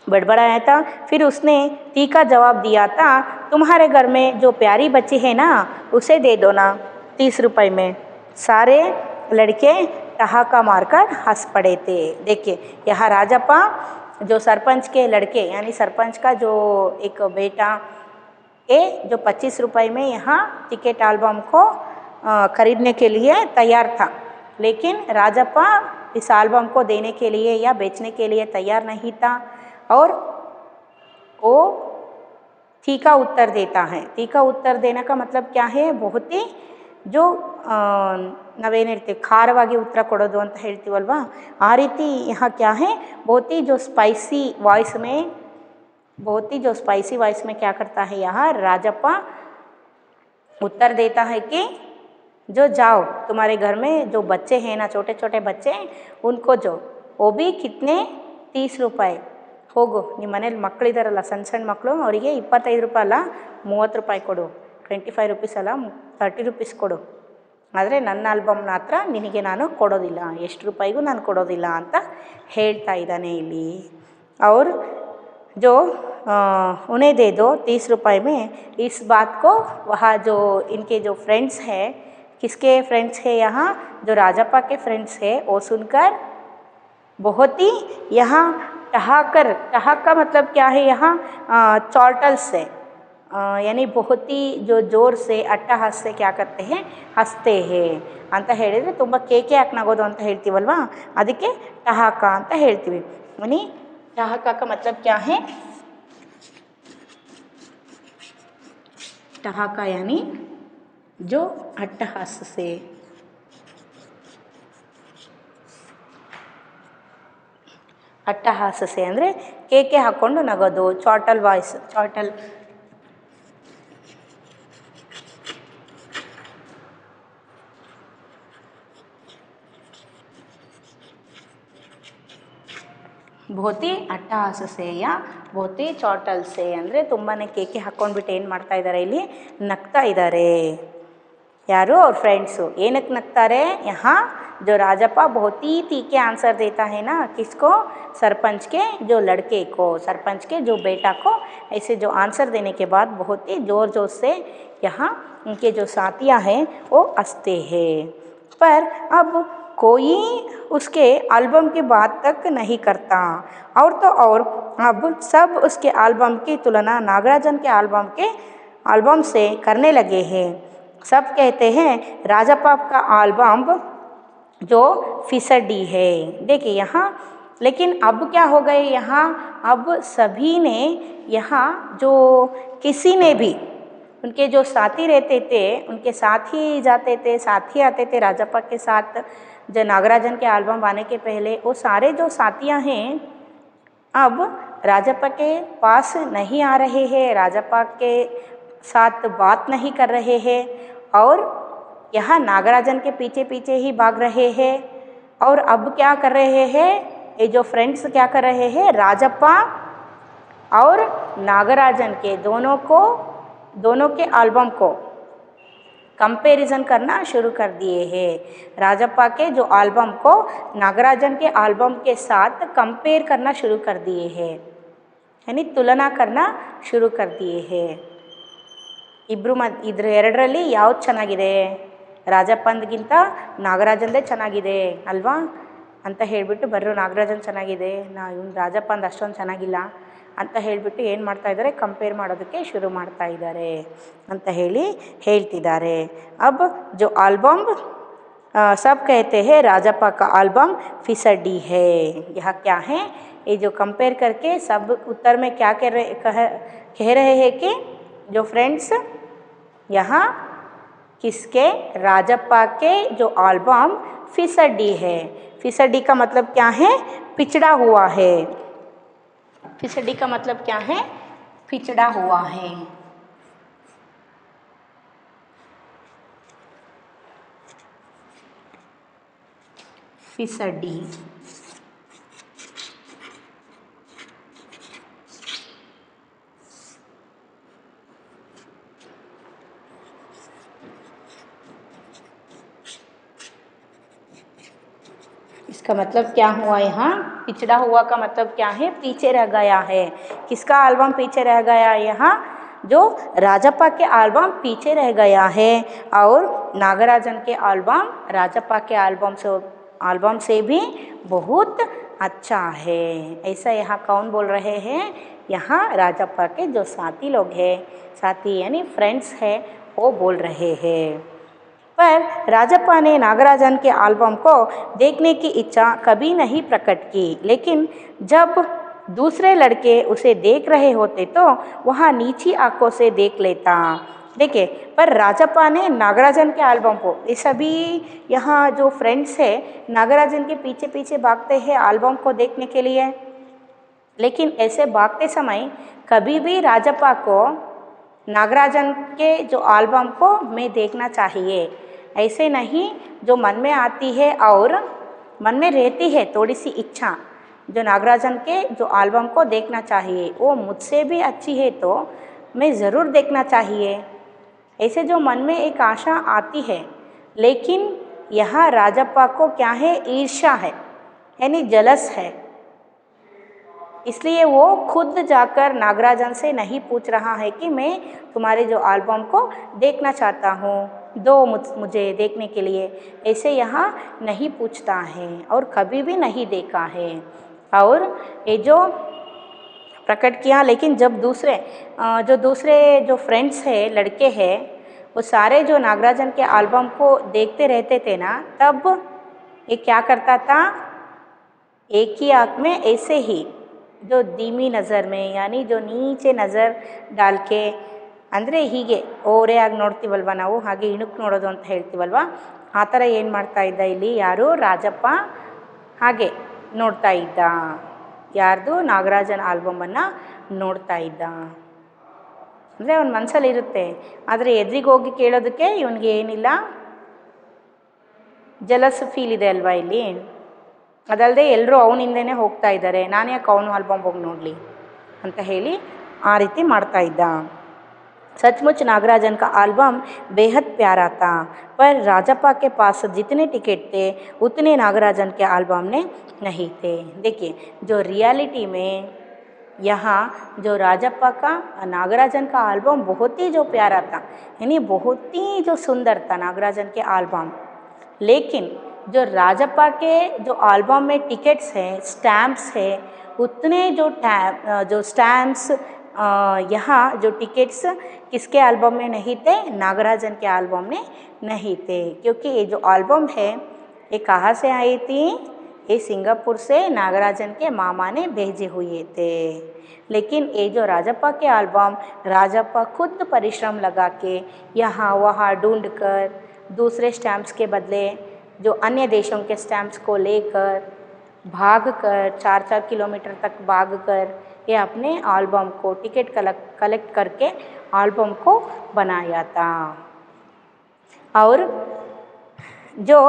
बड़बड़ाया था। फिर उसने तीखा जवाब दिया था, तुम्हारे घर में जो प्यारी बच्ची है ना, उसे दे दो ना 30 रुपये में। सारे लड़के ठहाका मारकर हंस पड़े थे। देखिए यहाँ राजप्पा जो सरपंच के लड़के, यानी सरपंच का जो एक बेटा ये जो 25 रुपये में यहाँ टिकट एल्बम को खरीदने के लिए तैयार था, लेकिन राजप्पा इस एल्बम को देने के लिए या बेचने के लिए तैयार नहीं था और वो तीखा उत्तर देता है। तीखा उत्तर देने का मतलब क्या है, बहुत ही जो ನಾವೇನು ಹೇಳ್ತೀವಿ ಖಾರವಾಗಿ ಉತ್ತರ ಕೊಡೋದು ಅಂತ ಹೇಳ್ತೀವಲ್ವಾ, ಆ ರೀತಿ यहाँ क्या है, बहुत ही जो स्पाइसी वॉइस में क्या करता है यहाँ राजप्पा उत्तर देता है कि जो जाओ तुम्हारे घर में जो बच्चे हैं ना, छोटे छोटे बच्चे, उनको जो वो भी कितने 30 रुपये ಹೋಗು, ನಿಮ್ಮ ಮನೇಲಿ ಮಕ್ಕಳಿದಾರಲ್ಲ ಸಣ್ಣ ಸಣ್ಣ ಮಕ್ಕಳು, ಅವರಿಗೆ 25 ರೂಪಾಯಿ ಅಲ್ಲ 30 ರೂಪಾಯಿ ಕೊಡು, 25 ರುಪೀಸ್ ಅಲ್ಲ 30 ರುಪೀಸ್ ಕೊಡು, ಆದರೆ ನನ್ನ ಆಲ್ಬಮ್ನ ಹತ್ರ ನಿನಗೆ ನಾನು ಕೊಡೋದಿಲ್ಲ, ಎಷ್ಟು ರೂಪಾಯಿಗೂ ನಾನು ಕೊಡೋದಿಲ್ಲ ಅಂತ ಹೇಳ್ತಾ ಇದ್ದಾನೆ ಇಲ್ಲಿ। और जो उन्हें दे दो 30 रुपये में, इस बात को वहाँ जो इनके जो फ्रेंड्स हैं, किसके फ्रेंड्स हैं यहाँ, जो राजप्पा के फ्रेंड्स हैं, वो सुनकर बहुत ही यहाँ ठहाका मतलब क्या है यहाँ चॉर्टल से, यानी बहुत ही जो जोर से अट्टहास से क्या करते हैं, हंसते हैं ಅಂತ ಹೇಳಿದರೆ ತುಂಬ ಕೇಕೆ ಹಾಕಿ ನಗೋದು ಅಂತ ಹೇಳ್ತೀವಲ್ವಾ, ಅದಕ್ಕೆ ठहाಕ ಅಂತ ಹೇಳ್ತೀವಿ। यानी ठहाका का मतलब क्या है, ठहाका यानी जो अट्टहास से, ಅಟ್ಟಹಾಸ ಸೆ ಅಂದರೆ ಕೇಕೆ ಹಾಕ್ಕೊಂಡು ನಗೋದು, ಚಾಟಲ್ ವಾಯ್ಸ್, ಚಾಟಲ್ बहुत ही ಅಟ್ಟಹಾಸ ಸೆ ಯಾ बहुत ही ಚಾಟಲ್ ಸೆ ಅಂದರೆ ತುಂಬಾ ಕೇಕೆ ಹಾಕ್ಕೊಂಡ್ಬಿಟ್ಟು ಏನು ಮಾಡ್ತಾ ಇದ್ದಾರೆ, ಇಲ್ಲಿ ನಗ್ತಾ ಇದ್ದಾರೆ ಯಾರು, ಅವ್ರ ಫ್ರೆಂಡ್ಸು। ಏನಕ್ಕೆ ನಗ್ತಾರೆ, यहाँ जो राजप्पा बहुत ही तीखे आंसर देता है ना, किसको, सरपंच के जो लड़के को, सरपंच के जो बेटा को ऐसे जो आंसर देने के बाद बहुत ही ज़ोर ज़ोर से यहाँ उनके जो साथियाँ हैं वो हंसते हैं। पर अब कोई उसके एल्बम की बात तक नहीं करता, और तो और अब सब उसके एल्बम की तुलना नागराजन के एल्बम से करने लगे हैं। सब कहते हैं राजप्पा का एल्बम जो फिसडी है। देखिए यहाँ, लेकिन अब क्या हो गए यहाँ, अब सभी ने यहाँ जो किसी ने भी उनके जो साथी रहते थे, उनके साथ ही जाते थे, साथ ही आते थे राजप्पा के साथ, जो नागराजन के एल्बम आने के पहले, वो सारे जो साथियाँ हैं अब राजप्पा के पास नहीं आ रहे हैं, राजप्पा के साथ बात नहीं कर रहे हैं, और यहाँ नागराजन के पीछे पीछे ही भाग रहे हैं। और अब क्या कर रहे हैं, ये जो फ्रेंड्स क्या कर रहे हैं, राजप्पा और नागराजन के दोनों के एल्बम को कंपैरिजन करना शुरू कर दिए हैं। राजप्पा के जो एल्बम को नागराजन के एल्बम के साथ कंपेयर करना शुरू कर दिए हैं, यानी तुलना करना शुरू कर दिए हैं। ಇದ್ರ ಎರಡರಲ್ಲಿ ಯಾವ್ದು ಚೆನ್ನಾಗಿದೆ, ರಾಜಪ್ಪಂದ್ಗಿಂತ ನಾಗರಾಜಂದೇ ಚೆನ್ನಾಗಿದೆ ಅಲ್ವಾ ಅಂತ ಹೇಳಿಬಿಟ್ಟು, ಬರ್ರು ನಾಗರಾಜನ್ ಚೆನ್ನಾಗಿದೆ, ಇವ್ನು ರಾಜಪ್ಪಂದು ಅಷ್ಟೊಂದು ಚೆನ್ನಾಗಿಲ್ಲ ಅಂತ ಹೇಳಿಬಿಟ್ಟು ಏನು ಮಾಡ್ತಾ ಇದ್ದಾರೆ, ಕಂಪೇರ್ ಮಾಡೋದಕ್ಕೆ ಶುರು ಮಾಡ್ತಾ ಇದ್ದಾರೆ ಅಂತ ಹೇಳ್ತಿದ್ದಾರೆ। अब जो एल्बम सब कहते हैं राजप्पा का एल्बम फिसडी है, यह क्या है, ये जो कंपेयर करके सब उत्तर में क्या कह रहे हैं कि जो फ्रेंड्स यहाँ किसके, राजप्पा के जो एल्बम फिसडी है। फिसडी का मतलब क्या है, पिछड़ा हुआ है। फिसडी का मतलब क्या है, पिछड़ा हुआ है। फिसडी इसका मतलब क्या हुआ, यहाँ पिछड़ा हुआ का मतलब क्या है, पीछे रह गया है। किसका एल्बम पीछे रह गया, यहाँ जो राजप्पा के एल्बम पीछे रह गया है, और नागराजन के एल्बम राजप्पा के एल्बम से भी बहुत अच्छा है। ऐसा यहाँ कौन बोल रहे हैं, यहाँ राजप्पा के जो साथी लोग हैं, साथी यानी फ्रेंड्स हैं, वो बोल रहे हैं। पर राजप्पा ने नागराजन के एल्बम को देखने की इच्छा कभी नहीं प्रकट की, लेकिन जब दूसरे लड़के उसे देख रहे होते तो वह नीची आंखों से देख लेता। देखिए, पर राजप्पा ने नागराजन के एल्बम को, ये सभी यहाँ जो फ्रेंड्स है नागराजन के पीछे पीछे भागते हैं एल्बम को देखने के लिए, लेकिन ऐसे भागते समय कभी भी राजप्पा को नागराजन के जो एल्बम को मैं देखना चाहिए, ऐसे नहीं जो मन में आती है और मन में रहती है थोड़ी सी इच्छा, जो नागराजन के जो एल्बम को देखना चाहिए वो मुझसे भी अच्छी है तो मैं ज़रूर देखना चाहिए, ऐसे जो मन में एक आशा आती है। लेकिन यहाँ राजप्पा को क्या है, ईर्ष्या है, यानी जलस है, इसलिए वो खुद जाकर नागराजन से नहीं पूछ रहा है कि मैं तुम्हारे जो एल्बम को देखना चाहता हूँ, दो मुझे देखने के लिए, ऐसे यहाँ नहीं पूछता है और कभी भी नहीं देखा है। और ये जो प्रकट किया, लेकिन जब दूसरे जो फ्रेंड्स हैं, लड़के हैं, वो सारे जो नागराजन के एल्बम को देखते रहते थे ना, तब ये क्या करता था, एक ही आँख में ऐसे ही जो धीमी नज़र में, यानी जो नीचे नज़र डाल के, ಅಂದರೆ ಹೀಗೆ ಓರೆಯಾಗಿ ನೋಡ್ತೀವಲ್ವ ನಾವು, ಹಾಗೆ ಇಣುಕು ನೋಡೋದು ಅಂತ ಹೇಳ್ತೀವಲ್ವ, ಆ ಥರ ಏನು ಮಾಡ್ತಾ ಇದ್ದ ಇಲ್ಲಿ ಯಾರು, ರಾಜಪ್ಪ ಹಾಗೆ ನೋಡ್ತಾ ಇದ್ದ, ಯಾರ್ದು, ನಾಗರಾಜನ ಆಲ್ಬಮನ್ನು ನೋಡ್ತಾ ಇದ್ದ. ಅಂದರೆ ಅವನ ಮನಸ್ಸಲ್ಲಿ ಇರುತ್ತೆ, ಆದರೆ ಎದುರಿಗೆ ಹೋಗಿ ಕೇಳೋದಕ್ಕೆ ಇವನಿಗೆ ಏನಿಲ್ಲ, ಜಲಸ್ ಫೀಲ್ ಇದೆ ಅಲ್ವಾ ಇಲ್ಲಿ. ಅದಲ್ಲದೆ ಎಲ್ಲರೂ ಅವನಿಂದನೇ ಹೋಗ್ತಾ ಇದ್ದಾರೆ, ನಾನು ಯಾಕೆ ಅವನು ಆಲ್ಬಮ್ ಹೋಗಿ ನೋಡಲಿ ಅಂತ ಹೇಳಿ ಆ ರೀತಿ ಮಾಡ್ತಾ ಇದ್ದ. सचमुच नागराजन का एल्बम बेहद प्यारा था, पर राजप्पा के पास जितने टिकट थे उतने नागराजन के एल्बम में नहीं थे। देखिए, जो रियलिटी में यहाँ जो राजप्पा का नागराजन का एल्बम बहुत ही जो प्यारा था, यानी बहुत ही जो सुंदर था नागराजन के एल्बम, लेकिन जो राजप्पा के जो एल्बम में टिकट्स हैं, स्टैम्प्स है, उतने जो स्टैम्प्स यहाँ जो टिकट्स किसके एल्बम में नहीं थे, नागराजन के एल्बम में नहीं थे, क्योंकि ये जो एल्बम है ये कहाँ से आई थी, ये सिंगापुर से नागराजन के मामा ने भेजे हुए थे। लेकिन ये जो राजप्पा के एल्बम, राजप्पा खुद परिश्रम लगा के यहाँ वहाँ ढूंढ कर, दूसरे स्टैम्प्स के बदले जो अन्य देशों के स्टैम्प्स को लेकर भाग कर 4-4 किलोमीटर तक भाग कर ये अपने एल्बम को टिकट कलेक्ट करके एल्बम को बनाया था। और जो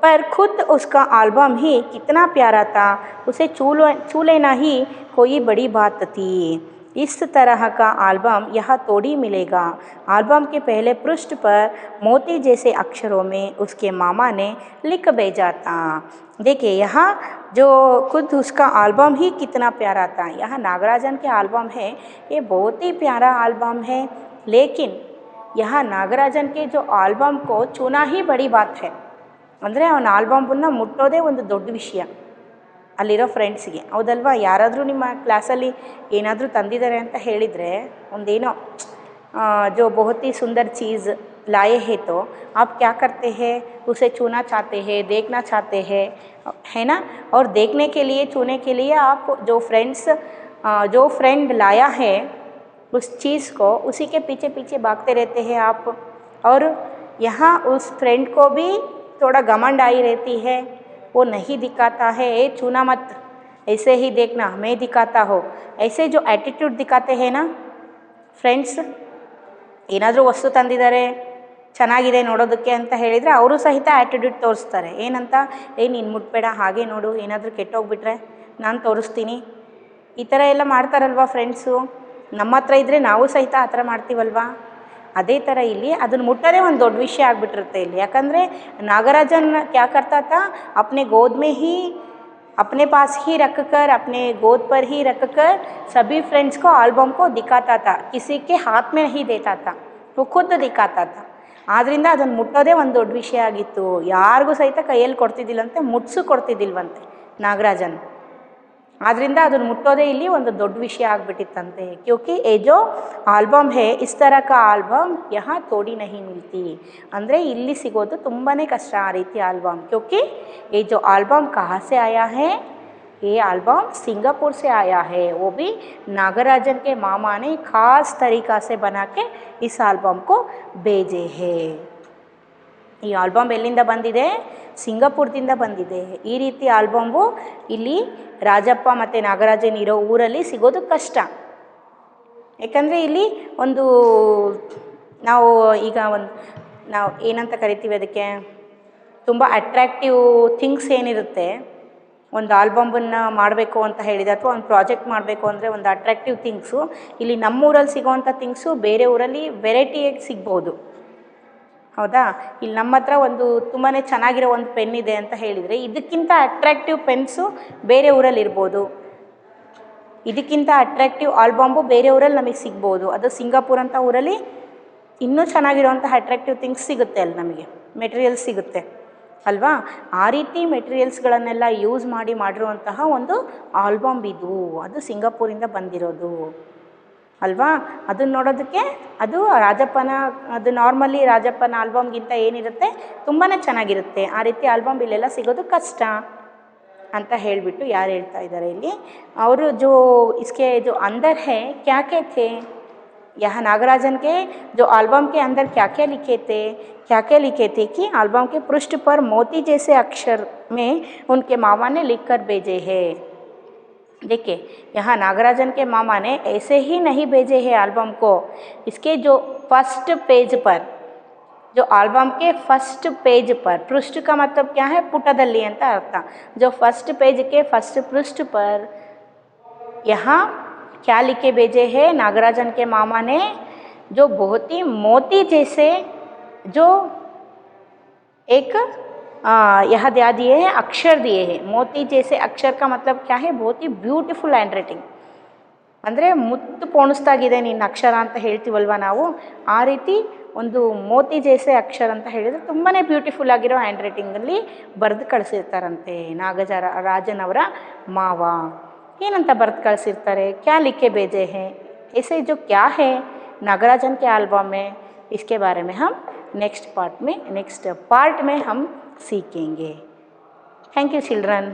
पर खुद उसका एल्बम ही कितना प्यारा था, उसे छू लेना ही कोई बड़ी बात थी। इस तरह का एल्बम यहाँ थोड़ी मिलेगा। एल्बम के पहले पृष्ठ पर मोती जैसे अक्षरों में उसके मामा ने लिख भेजा था। देखिए, यहाँ जो खुद उसका एल्बम ही कितना प्यारा था, यहाँ नागराजन के एल्बम है, ये बहुत ही प्यारा एल्बम है, लेकिन यहाँ नागराजन के जो एल्बम को छूना ही बड़ी बात है। ಅಂದರೆ ಅವನ ಆಲ್ಬಮನ್ನು ಮುಟ್ಟೋದೇ ಒಂದು ದೊಡ್ಡ ವಿಷಯ ಅಲ್ಲಿರೋ ಫ್ರೆಂಡ್ಸ್ಗೆ, ಹೌದಲ್ವಾ. ಯಾರಾದರೂ ನಿಮ್ಮ ಕ್ಲಾಸಲ್ಲಿ ಏನಾದರೂ ತಂದಿದ್ದಾರೆ ಅಂತ ಹೇಳಿದರೆ, ಒಂದೇನೋ जो बहुत ही सुंदर चीज़ लाए हैं तो आप क्या करते हैं, उसे छूना चाहते हैं, देखना चाहते हैं, है ना. और देखने के लिए, छूने के लिए आप जो फ्रेंड लाया है उस चीज़ को, उसी के पीछे पीछे भागते रहते हैं आप. और यहाँ उस फ्रेंड को भी थोड़ा घमंड आई रहती है, वो नहीं दिखाता है, ये छूना मत, ऐसे ही देखना, मैं दिखाता हूँ, ऐसे जो एटीट्यूड दिखाते हैं ना ಫ್ರೆಂಡ್ಸ್. ಏನಾದರೂ ವಸ್ತು ತಂದಿದ್ದಾರೆ, ಚೆನ್ನಾಗಿದೆ ನೋಡೋದಕ್ಕೆ ಅಂತ ಹೇಳಿದರೆ ಅವರು ಸಹಿತ ಆ್ಯಟಿಟ್ಯೂಡ್ ತೋರಿಸ್ತಾರೆ. ಏನಂತ, ನೀನು ಮುಟ್ಬೇಡ, ಹಾಗೆ ನೋಡು, ಏನಾದರೂ ಕೆಟ್ಟೋಗ್ಬಿಟ್ರೆ ನಾನು ತೋರಿಸ್ತೀನಿ, ಈ ಥರ ಎಲ್ಲ ಮಾಡ್ತಾರಲ್ವ ಫ್ರೆಂಡ್ಸು. ನಮ್ಮ ಹತ್ರ ಇದ್ದರೆ ನಾವು ಸಹಿತ ಆ ಥರ ಮಾಡ್ತೀವಲ್ವ. ಅದೇ ಥರ ಇಲ್ಲಿ ಅದನ್ನು ಮುಟ್ಟೋದೇ ಒಂದು ದೊಡ್ಡ ವಿಷಯ ಆಗಿಬಿಟ್ಟಿರುತ್ತೆ ಇಲ್ಲಿ. ಯಾಕಂದರೆ नागराजन क्या करता था, अपने गोद में ही, अपने पास ही रख कर, अपने गोद पर ही रख कर सभी फ्रेंड्स को एल्बम को दिखाता था, किसी के हाथ में नहीं देता था, वो खुद दिखाता था. ಆದ್ದರಿಂದ ಅದನ್ನು ಮುಟ್ಟೋದೇ ಒಂದು ದೊಡ್ಡ ವಿಷಯ ಆಗಿತ್ತು. ಯಾರಿಗೂ ಸಹಿತ ಕೈಯಲ್ಲಿ ಕೊಡ್ತಿದ್ದಿಲ್ಲಂತೆ, ಮುಟ್ಸು ಕೊಡ್ತಿದ್ದಿಲ್ವಂತೆ ನಾಗರಾಜನ್. ಆದ್ದರಿಂದ ಅದನ್ನು ಮುಟ್ಟೋದೇ ಇಲ್ಲಿ ಒಂದು ದೊಡ್ಡ ವಿಷಯ ಆಗಿಬಿಟ್ಟಿತ್ತಂತೆ. ಕ್ಯೂಕಿ ये जो ಆಲ್ಬಮ್ है इस तरह का ಆಲ್ಬಮ್ यहाँ थोड़ी नहीं मिलती. ಅಂದರೆ ಇಲ್ಲಿ ಸಿಗೋದು ತುಂಬಾ ಕಷ್ಟ ಆ ರೀತಿ ಆಲ್ಬಮ್. क्योंकि ये जो आल्बम कहाँ से आया है, ये आल्बम सिंगापुर से आया है. वो भी नागराजन के मामा ने खास तरीक़ा से बना के इस आल्बम को भेजे हैं. ಈ ಆಲ್ಬಮ್ ಎಲ್ಲಿಂದ ಬಂದಿದೆ? ಸಿಂಗಾಪುರದಿಂದ ಬಂದಿದೆ. ಈ ರೀತಿ ಆಲ್ಬಮ್ಮು ಇಲ್ಲಿ ರಾಜಪ್ಪ ಮತ್ತು ನಾಗರಾಜನ್ ಇರೋ ಊರಲ್ಲಿ ಸಿಗೋದು ಕಷ್ಟ. ಯಾಕಂದರೆ ಇಲ್ಲಿ ಒಂದು ನಾವು ಈಗ ನಾವು ಏನಂತ ಕರಿತೀವಿ ಅದಕ್ಕೆ, ತುಂಬ ಅಟ್ರ್ಯಾಕ್ಟಿವ್ ಥಿಂಗ್ಸ್ ಏನಿರುತ್ತೆ, ಒಂದು ಆಲ್ಬಮನ್ನು ಮಾಡಬೇಕು ಅಂತ ಹೇಳಿದೆ ಅಥವಾ ಒಂದು ಪ್ರಾಜೆಕ್ಟ್ ಮಾಡಬೇಕು ಅಂದರೆ ಒಂದು ಅಟ್ರ್ಯಾಕ್ಟಿವ್ ಥಿಂಗ್ಸು ಇಲ್ಲಿ ನಮ್ಮೂರಲ್ಲಿ ಸಿಗೋವಂಥ ಥಿಂಗ್ಸು ಬೇರೆ ಊರಲ್ಲಿ ವೆರೈಟಿಯಾಗಿ ಸಿಗ್ಬೋದು. ಹೌದಾ? ಇಲ್ಲಿ ನಮ್ಮ ಹತ್ರ ಒಂದು ತುಂಬಾ ಚೆನ್ನಾಗಿರೋ ಒಂದು ಪೆನ್ ಇದೆ ಅಂತ ಹೇಳಿದರೆ ಇದಕ್ಕಿಂತ ಅಟ್ರ್ಯಾಕ್ಟಿವ್ ಪೆನ್ಸು ಬೇರೆ ಊರಲ್ಲಿ ಇರ್ಬೋದು. ಇದಕ್ಕಿಂತ ಅಟ್ರ್ಯಾಕ್ಟಿವ್ ಆಲ್ಬಮ್ಮು ಬೇರೆ ಊರಲ್ಲಿ ನಮಗೆ ಸಿಗ್ಬೋದು. ಅದು ಸಿಂಗಾಪುರ್ ಅಂತ ಊರಲ್ಲಿ ಇನ್ನೂ ಚೆನ್ನಾಗಿರೋವಂಥ ಅಟ್ರ್ಯಾಕ್ಟಿವ್ ಥಿಂಗ್ಸ್ ಸಿಗುತ್ತೆ ಅಲ್ಲಿ, ನಮಗೆ ಮೆಟೀರಿಯಲ್ಸ್ ಸಿಗುತ್ತೆ ಅಲ್ವಾ? ಆ ರೀತಿ ಮೆಟೀರಿಯಲ್ಸ್ಗಳನ್ನೆಲ್ಲ ಯೂಸ್ ಮಾಡಿರುವಂತಹ ಒಂದು ಆಲ್ಬಮ್ ಇದು. ಅದು ಸಿಂಗಾಪುರಿಂದ ಬಂದಿರೋದು ಅಲ್ವಾ? ಅದನ್ನು ನೋಡೋದಕ್ಕೆ ಅದು ರಾಜಪ್ಪನ, ಅದು ನಾರ್ಮಲಿ ರಾಜಪ್ಪನ ಆಲ್ಬಮ್ಗಿಂತ ಏನಿರುತ್ತೆ ತುಂಬಾ ಚೆನ್ನಾಗಿರುತ್ತೆ. ಆ ರೀತಿ ಆಲ್ಬಮ್ ಇಲ್ಲೆಲ್ಲ ಸಿಗೋದು ಕಷ್ಟ ಅಂತ ಹೇಳಿಬಿಟ್ಟು ಯಾರು ಹೇಳ್ತಾ ಇದ್ದಾರೆ ಇಲ್ಲಿ, ಅವರು ಜೋ ಇಸ್ಕೆ ಜೋ ಅಂದರ್ ಹೇ ಕ್ಯಾ ಕೆ ಥೇ, यहाँ नागराजन के जो आल्बम के अंदर क्या क्या लिखे थे कि आल्बम के पृष्ठ पर मोती जैसे अक्षर में उनके मामा ने लिख कर भेजे हैं. देखिए यहाँ नागराजन के मामा ने ऐसे ही नहीं भेजे हैं आल्बम को. इसके जो फर्स्ट पेज पर, जो आल्बम के फर्स्ट पेज पर, पृष्ठ का मतलब क्या है, पुटदल्ली ಅಂತ ಅರ್ಥ. जो फर्स्ट पेज के फर्स्ट पृष्ठ पर यहाँ क्या लिखे भेजे हैं नागराजन के मामा ने, जो बहुत ही मोती जैसे, जो एक यहाँ दिए हैं अक्षर दिए हैं. मोती जैसे अक्षर का मतलब क्या है, बहुत ही ಬ್ಯೂಟಿಫುಲ್ ಹ್ಯಾಂಡ್ ರೈಟಿಂಗ್. ಅಂದರೆ ಮುತ್ತು ಪೋಣಿಸ್ತಾಗಿದೆ ನಿನ್ನ ಅಕ್ಷರ ಅಂತ ಹೇಳ್ತೀವಲ್ವ ನಾವು, ಆ ರೀತಿ ಒಂದು ಮೋತಿ ಜೈಸೆ ಅಕ್ಷರ ಅಂತ ಹೇಳಿದರೆ ತುಂಬಾ ಬ್ಯೂಟಿಫುಲ್ ಆಗಿರೋ ಹ್ಯಾಂಡ್ ರೈಟಿಂಗಲ್ಲಿ ಬರೆದು ಕಳಿಸಿರ್ತಾರಂತೆ ರಾಜನ್ ಅವರ ಮಾವ. ಏನಂತ ಬರೆದು ಕಳಿಸಿರ್ತಾರೆ, क्या लिखे भेजे हैं, ऐसे जो क्या है नागराजन के एल्बम में, इसके बारे में हम नेक्स्ट पार्ट में हम सीखेंगे. Thank you children.